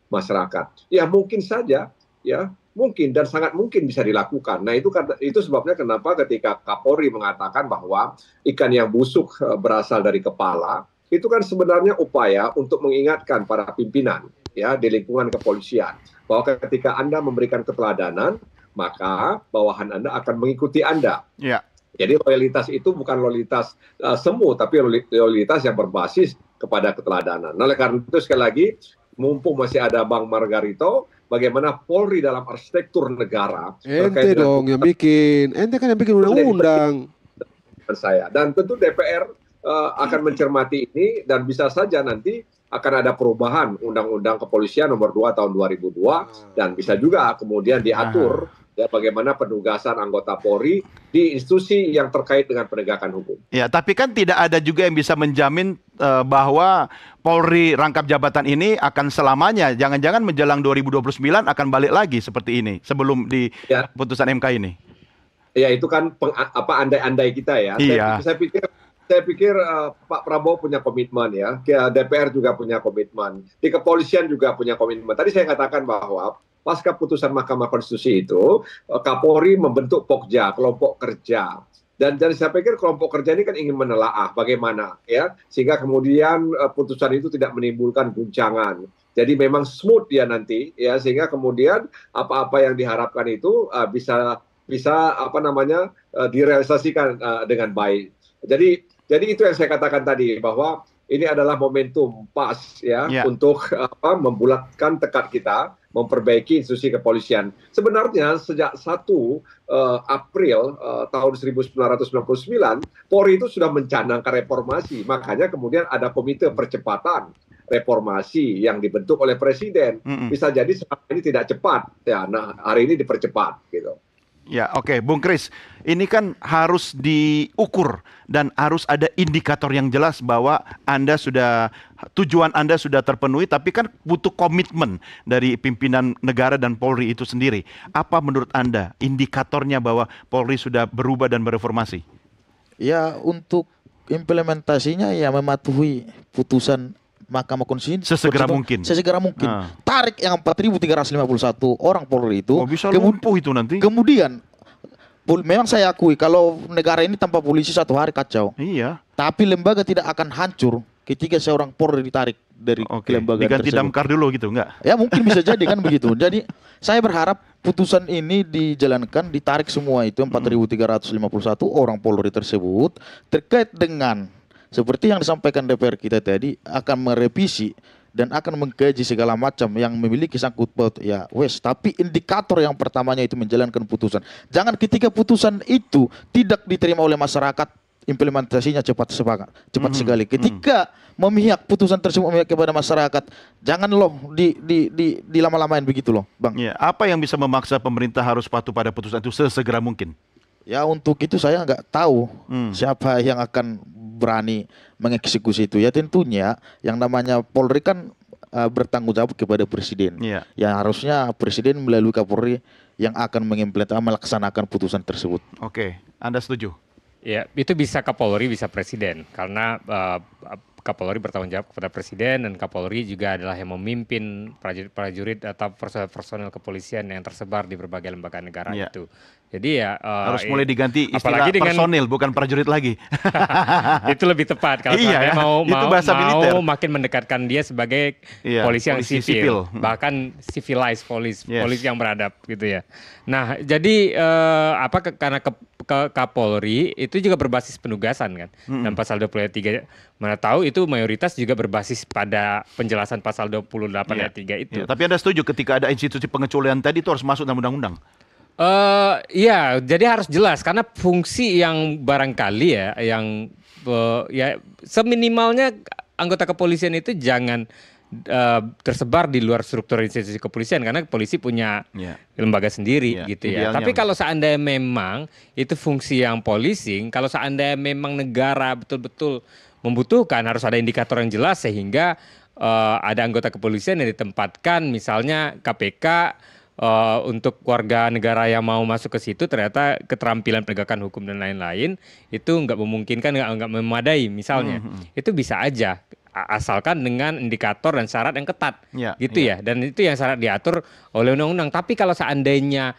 masyarakat. Ya mungkin saja, ya mungkin dan sangat mungkin bisa dilakukan. Nah itu sebabnya kenapa ketika Kapolri mengatakan bahwa ikan yang busuk berasal dari kepala, itu kan sebenarnya upaya untuk mengingatkan para pimpinan ya di lingkungan kepolisian bahwa ketika Anda memberikan keteladanan, maka bawahan Anda akan mengikuti Anda. Ya. Jadi loyalitas itu bukan loyalitas semu, tapi loyalitas yang berbasis kepada keteladanan. Nah, oleh karena itu sekali lagi, mumpung masih ada Bang Margarito, bagaimana Polri dalam arsitektur negara. Ente dong yang bikin, ente kan yang bikin undang-undang. Saya dan tentu DPR akan mencermati ini dan bisa saja nanti akan ada perubahan Undang-Undang Kepolisian Nomor 2 Tahun 2002 dan bisa juga kemudian diatur ya bagaimana penugasan anggota Polri di institusi yang terkait dengan penegakan hukum. Ya, tapi kan tidak ada juga yang bisa menjamin bahwa Polri rangkap jabatan ini akan selamanya. Jangan-jangan menjelang 2029 akan balik lagi seperti ini sebelum di putusan MK ini. Ya, itu kan andai-andai kita ya. Iya. Saya pikir Pak Prabowo punya komitmen ya, DPR juga punya komitmen, di kepolisian juga punya komitmen. Tadi saya katakan bahwa pasca putusan Mahkamah Konstitusi itu, Kapolri membentuk Pokja, kelompok kerja. Dan saya pikir kelompok kerja ini kan ingin menelaah bagaimana ya, sehingga kemudian putusan itu tidak menimbulkan guncangan. Jadi memang smooth ya nanti ya, sehingga kemudian apa-apa yang diharapkan itu bisa direalisasikan dengan baik. Jadi itu yang saya katakan tadi bahwa ini adalah momentum pas ya untuk membulatkan tekad kita memperbaiki institusi kepolisian. Sebenarnya sejak 1 April tahun 1999 Polri itu sudah mencanangkan reformasi. Makanya kemudian ada komite percepatan reformasi yang dibentuk oleh Presiden. Bisa jadi selama ini tidak cepat. Ya, nah hari ini dipercepat gitu. Ya, oke, Bung Kris, ini kan harus diukur dan harus ada indikator yang jelas bahwa tujuan Anda sudah terpenuhi, tapi kan butuh komitmen dari pimpinan negara dan Polri itu sendiri. Apa menurut Anda indikatornya bahwa Polri sudah berubah dan bereformasi? Ya, untuk implementasinya ya mematuhi putusan Mahkamah Konstitusi sesegera mungkin. Tarik yang 4.351 orang Polri itu. Bisa lumpuh itu nanti. Kemudian memang saya akui kalau negara ini tanpa polisi 1 hari kacau. Iya. Tapi lembaga tidak akan hancur ketika seorang Polri ditarik dari lembaga diganti tersebut. damkar dulu gitu, enggak? Ya mungkin bisa jadi kan begitu. Jadi saya berharap putusan ini dijalankan, ditarik semua itu 4.351 orang Polri tersebut terkait dengan seperti yang disampaikan DPR kita tadi akan merevisi dan akan mengkaji segala macam yang memiliki sangkut paut ya tapi indikator yang pertamanya itu menjalankan putusan. Jangan ketika putusan itu tidak diterima oleh masyarakat implementasinya cepat sekali. Ketika memihak putusan tersebut memihak kepada masyarakat, jangan di lama-lamain begitu loh, Bang. Ya, apa yang bisa memaksa pemerintah harus patuh pada putusan itu sesegera mungkin? Ya untuk itu saya nggak tahu siapa yang akan berani mengeksekusi itu. Ya tentunya yang namanya Polri kan bertanggung jawab kepada Presiden. Yang harusnya Presiden melalui Kapolri yang akan melaksanakan putusan tersebut. Oke, Anda setuju? Ya, itu bisa Kapolri, bisa Presiden. Karena Kapolri bertanggung jawab kepada Presiden dan Kapolri juga adalah yang memimpin prajurit atau personel kepolisian yang tersebar di berbagai lembaga negara itu. Jadi ya harus mulai diganti istilah personil bukan prajurit lagi. Itu lebih tepat kalau mau makin mendekatkan dia sebagai polisi yang sipil. Bahkan civilized polisi yang beradab gitu ya. Nah, jadi karena Kapolri itu juga berbasis penugasan kan. Dan pasal 23 mana tahu itu mayoritas juga berbasis pada penjelasan pasal 28 ayat 3 itu. Tapi Anda setuju ketika ada institusi pengecualian tadi itu harus masuk dalam undang-undang? Iya, jadi harus jelas karena fungsi yang barangkali seminimalnya anggota kepolisian itu jangan tersebar di luar struktur institusi kepolisian karena polisi punya lembaga sendiri gitu ya. Tapi kalau seandainya memang itu fungsi yang policing, kalau seandainya memang negara betul-betul membutuhkan, harus ada indikator yang jelas sehingga ada anggota kepolisian yang ditempatkan, misalnya KPK untuk warga negara yang mau masuk ke situ ternyata keterampilan penegakan hukum dan lain-lain itu nggak memungkinkan, nggak memadai misalnya, itu bisa aja. Asalkan dengan indikator dan syarat yang ketat, gitu ya. Dan itu yang syarat diatur oleh undang-undang. Tapi kalau seandainya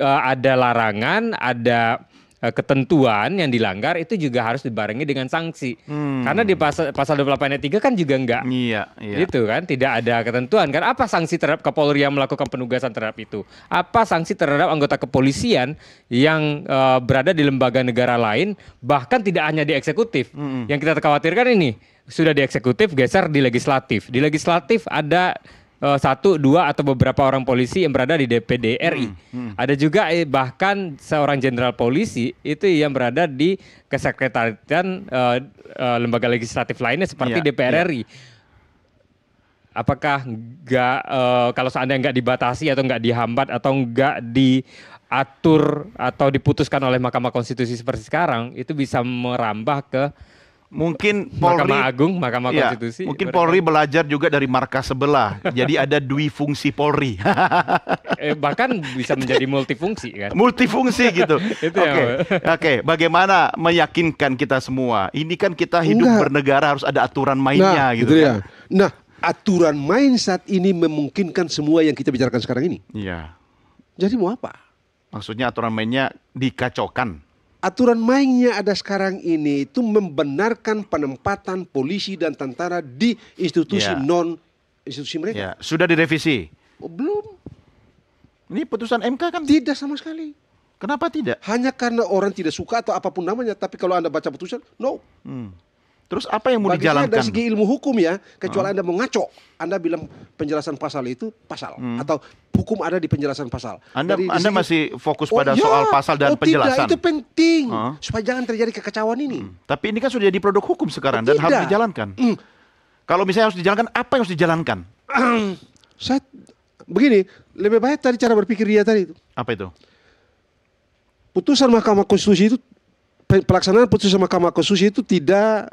ada larangan, ada ketentuan yang dilanggar, itu juga harus dibarengi dengan sanksi. Karena di pasal 28 ayat 3 kan juga enggak. Gitu kan, tidak ada ketentuan kan. Apa sanksi terhadap Kapolri yang melakukan penugasan terhadap itu? Apa sanksi terhadap anggota kepolisian yang berada di lembaga negara lain, bahkan tidak hanya di eksekutif. Yang kita khawatirkan ini, sudah di eksekutif geser di legislatif. Di legislatif ada 1, 2 atau beberapa orang polisi yang berada di DPD RI. Ada juga bahkan seorang jenderal polisi itu yang berada di kesekretariatan lembaga legislatif lainnya seperti DPR RI. Apakah kalau seandainya nggak dibatasi atau nggak dihambat atau nggak diatur atau diputuskan oleh Mahkamah Konstitusi seperti sekarang, itu bisa merambah ke mungkin Polri, Mahkamah Agung, Mahkamah Konstitusi. Mungkin Polri belajar juga dari markas sebelah. Jadi ada dui fungsi Polri. Bahkan bisa menjadi multifungsi kan. Multifungsi gitu. Oke. Bagaimana meyakinkan kita semua? Ini kan kita hidup bernegara, harus ada aturan mainnya gitu kan. Nah, aturan main saat ini memungkinkan semua yang kita bicarakan sekarang ini. Iya. Jadi mau apa? Maksudnya aturan mainnya dikacaukan. Aturan mainnya ada sekarang ini itu membenarkan penempatan polisi dan tentara di institusi non-institusi mereka. Sudah direvisi? Belum. Ini putusan MK kan? Tidak sama sekali. Kenapa tidak? Hanya karena orang tidak suka atau apapun namanya. Tapi kalau Anda baca putusan, no. Terus apa yang mau dijalankan? Dari segi ilmu hukum ya, kecuali Anda mau ngaco, Anda bilang penjelasan pasal itu pasal atau hukum ada di penjelasan pasal. Anda masih fokus pada soal pasal dan penjelasan. Tidak, itu penting supaya jangan terjadi kekacauan ini. Tapi ini kan sudah jadi produk hukum sekarang dan harus dijalankan. Kalau misalnya harus dijalankan, apa yang harus dijalankan? Saya begini, lebih baik tadi cara berpikir dia tadi itu. Apa itu? Putusan Mahkamah Konstitusi itu, pelaksanaan putusan Mahkamah Konstitusi itu tidak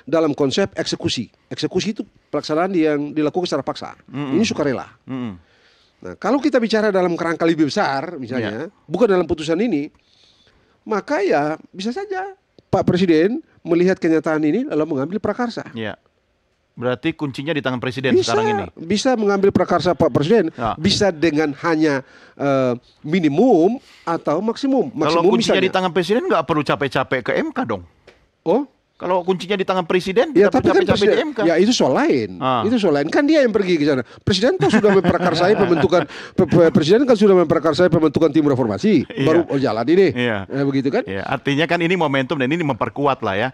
dalam konsep eksekusi. Eksekusi itu pelaksanaan yang dilakukan secara paksa. Ini sukarela. Nah, kalau kita bicara dalam kerangka lebih besar, misalnya, bukan dalam putusan ini, maka ya bisa saja Pak Presiden melihat kenyataan ini lalu mengambil prakarsa. Berarti kuncinya di tangan Presiden sekarang ini. Bisa mengambil prakarsa Pak Presiden, bisa dengan hanya minimum atau maksimum. Kalau kuncinya di tangan Presiden nggak perlu capek-capek ke MK dong. Kalau kuncinya di tangan Presiden, ya tapi kan capek-capek di MK. Ya itu soal lain. Itu soal lain. Kan dia yang pergi ke sana. Presiden kan sudah memprakarsai pembentukan tim reformasi. Baru jalan ini. Begitu kan? Artinya kan ini momentum dan ini memperkuat lah ya.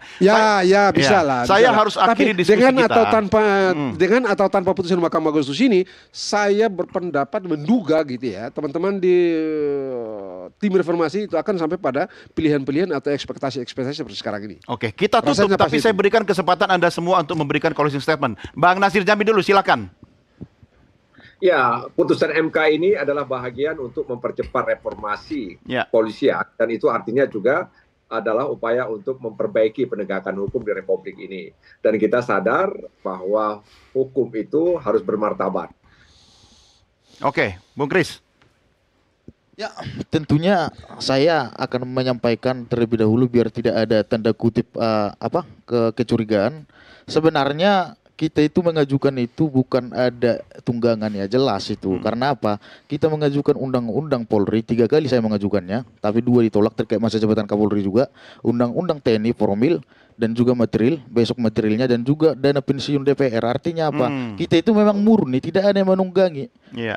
Ya bisa lah. Saya harus akhiri diskusi dengan kita. Dengan atau tanpa putusan Mahkamah Konstitusi ini, saya berpendapat menduga gitu ya, teman-teman di tim reformasi itu akan sampai pada pilihan-pilihan atau ekspektasi-ekspektasi seperti sekarang ini. Oke, kita tutup, tapi saya berikan kesempatan Anda semua untuk memberikan closing statement. Bang Nasir Jambi dulu, silakan. Ya, putusan MK ini adalah bahagian untuk mempercepat reformasi polisian, dan itu artinya juga adalah upaya untuk memperbaiki penegakan hukum di Republik ini. Dan kita sadar bahwa hukum itu harus bermartabat. Oke, Bung Kris. Ya, tentunya saya akan menyampaikan terlebih dahulu biar tidak ada tanda kutip kecurigaan. Sebenarnya kita itu mengajukan itu bukan ada tunggangan ya, jelas itu. Karena apa? Kita mengajukan undang-undang Polri 3 kali saya mengajukannya, tapi 2 ditolak terkait masa jabatan Kapolri juga. Undang-undang TNI formil dan juga material, besok materialnya dan juga dana pensiun DPR. Artinya apa? Kita itu memang murni, tidak ada yang menunggangi.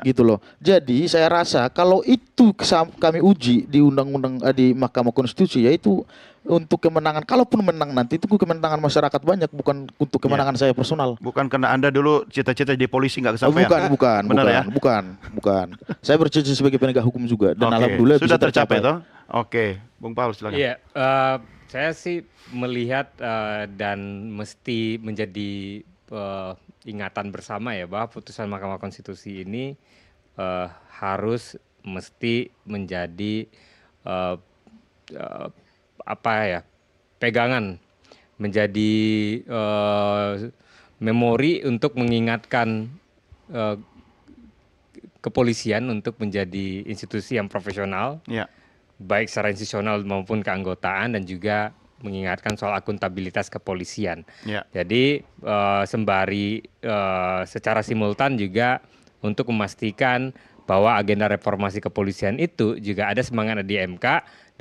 Gitu loh. Jadi saya rasa kalau itu kami uji di undang-undang di Mahkamah Konstitusi, yaitu untuk kemenangan, kalaupun menang nanti itu kemenangan masyarakat banyak, bukan untuk kemenangan saya personal. Bukan karena Anda dulu cita-cita jadi polisi nggak kesampaian. Bukan. Saya bercita sebagai penegak hukum juga dan alhamdulillah sudah tercapai toh. Oke, Bung Paul silakan. Iya, saya sih melihat dan mesti menjadi ingatan bersama ya bahwa putusan Mahkamah Konstitusi ini harus mesti menjadi pegangan, menjadi memori untuk mengingatkan kepolisian untuk menjadi institusi yang profesional, baik secara institusional maupun keanggotaan, dan juga mengingatkan soal akuntabilitas kepolisian. Jadi sembari secara simultan juga untuk memastikan bahwa agenda reformasi kepolisian itu juga ada semangat di MK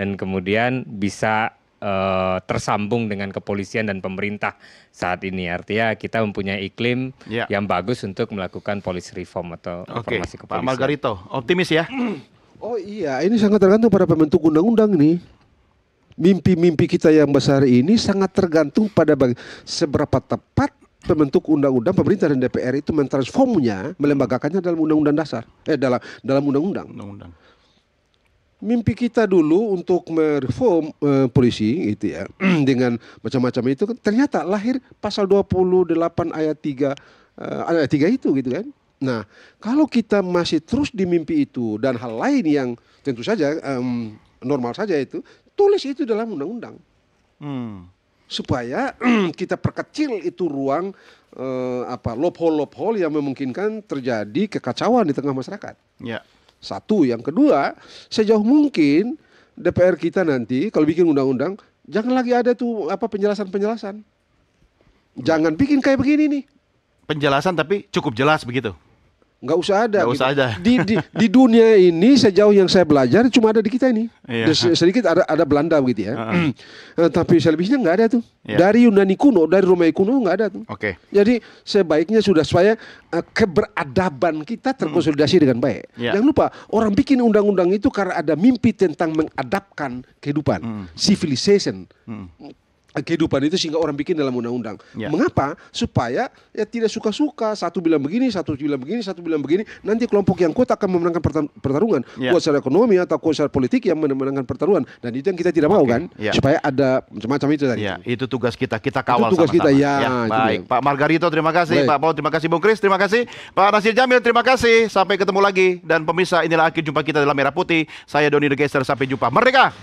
dan kemudian bisa tersambung dengan kepolisian dan pemerintah saat ini. Artinya kita mempunyai iklim yang bagus untuk melakukan policy reform atau reformasi kepolisian. Pak Margarito, optimis ya? Oh iya, ini sangat tergantung pada pembentuk undang-undang nih. Mimpi-mimpi kita yang besar ini sangat tergantung pada seberapa tepat pembentuk undang-undang, pemerintah dan DPR itu mentransformnya, melembagakannya dalam undang-undang dasar, dalam undang-undang. Mimpi kita dulu untuk mereform polisi gitu ya, dengan macam-macam itu ternyata lahir pasal 28 ayat 3 itu gitu kan. Nah, kalau kita masih terus di mimpi itu dan hal lain yang tentu saja normal saja itu, tulis itu dalam undang-undang. Supaya kita perkecil itu ruang loophole yang memungkinkan terjadi kekacauan di tengah masyarakat. Satu, yang kedua, sejauh mungkin DPR kita nanti kalau bikin undang-undang jangan lagi ada tuh penjelasan-penjelasan. Jangan bikin kayak begini nih. Penjelasan tapi cukup jelas begitu. Nggak usah ada. Nggak usah ada. Di dunia ini sejauh yang saya belajar cuma ada di kita ini. Sedikit ada Belanda begitu ya. Tapi selebihnya nggak ada tuh. Dari Yunani kuno, dari Romawi kuno nggak ada tuh. Jadi sebaiknya sudah supaya keberadaban kita terkonsolidasi dengan baik. Jangan lupa orang bikin undang-undang itu karena ada mimpi tentang mengadapkan kehidupan, civilization. Kehidupan itu sehingga orang bikin dalam undang-undang. Mengapa? Supaya ya tidak suka-suka, satu bilang begini, satu bilang begini, satu bilang begini, nanti kelompok yang kuat akan memenangkan pertarungan. Kuat secara ekonomi atau kuat secara politik yang memenangkan pertarungan. Dan itu yang kita tidak mau kan, supaya ada macam-macam itu tadi. Itu tugas kita kawal itu tugas sama-sama. kita, baik, Pak Margarito terima kasih, Pak Paul terima kasih, Bung Kris terima kasih, Pak Nasir Jamil terima kasih. Sampai ketemu lagi dan pemirsa, inilah akhir jumpa kita dalam Merah Putih. Saya Doni The Gangster, sampai jumpa. Merdeka!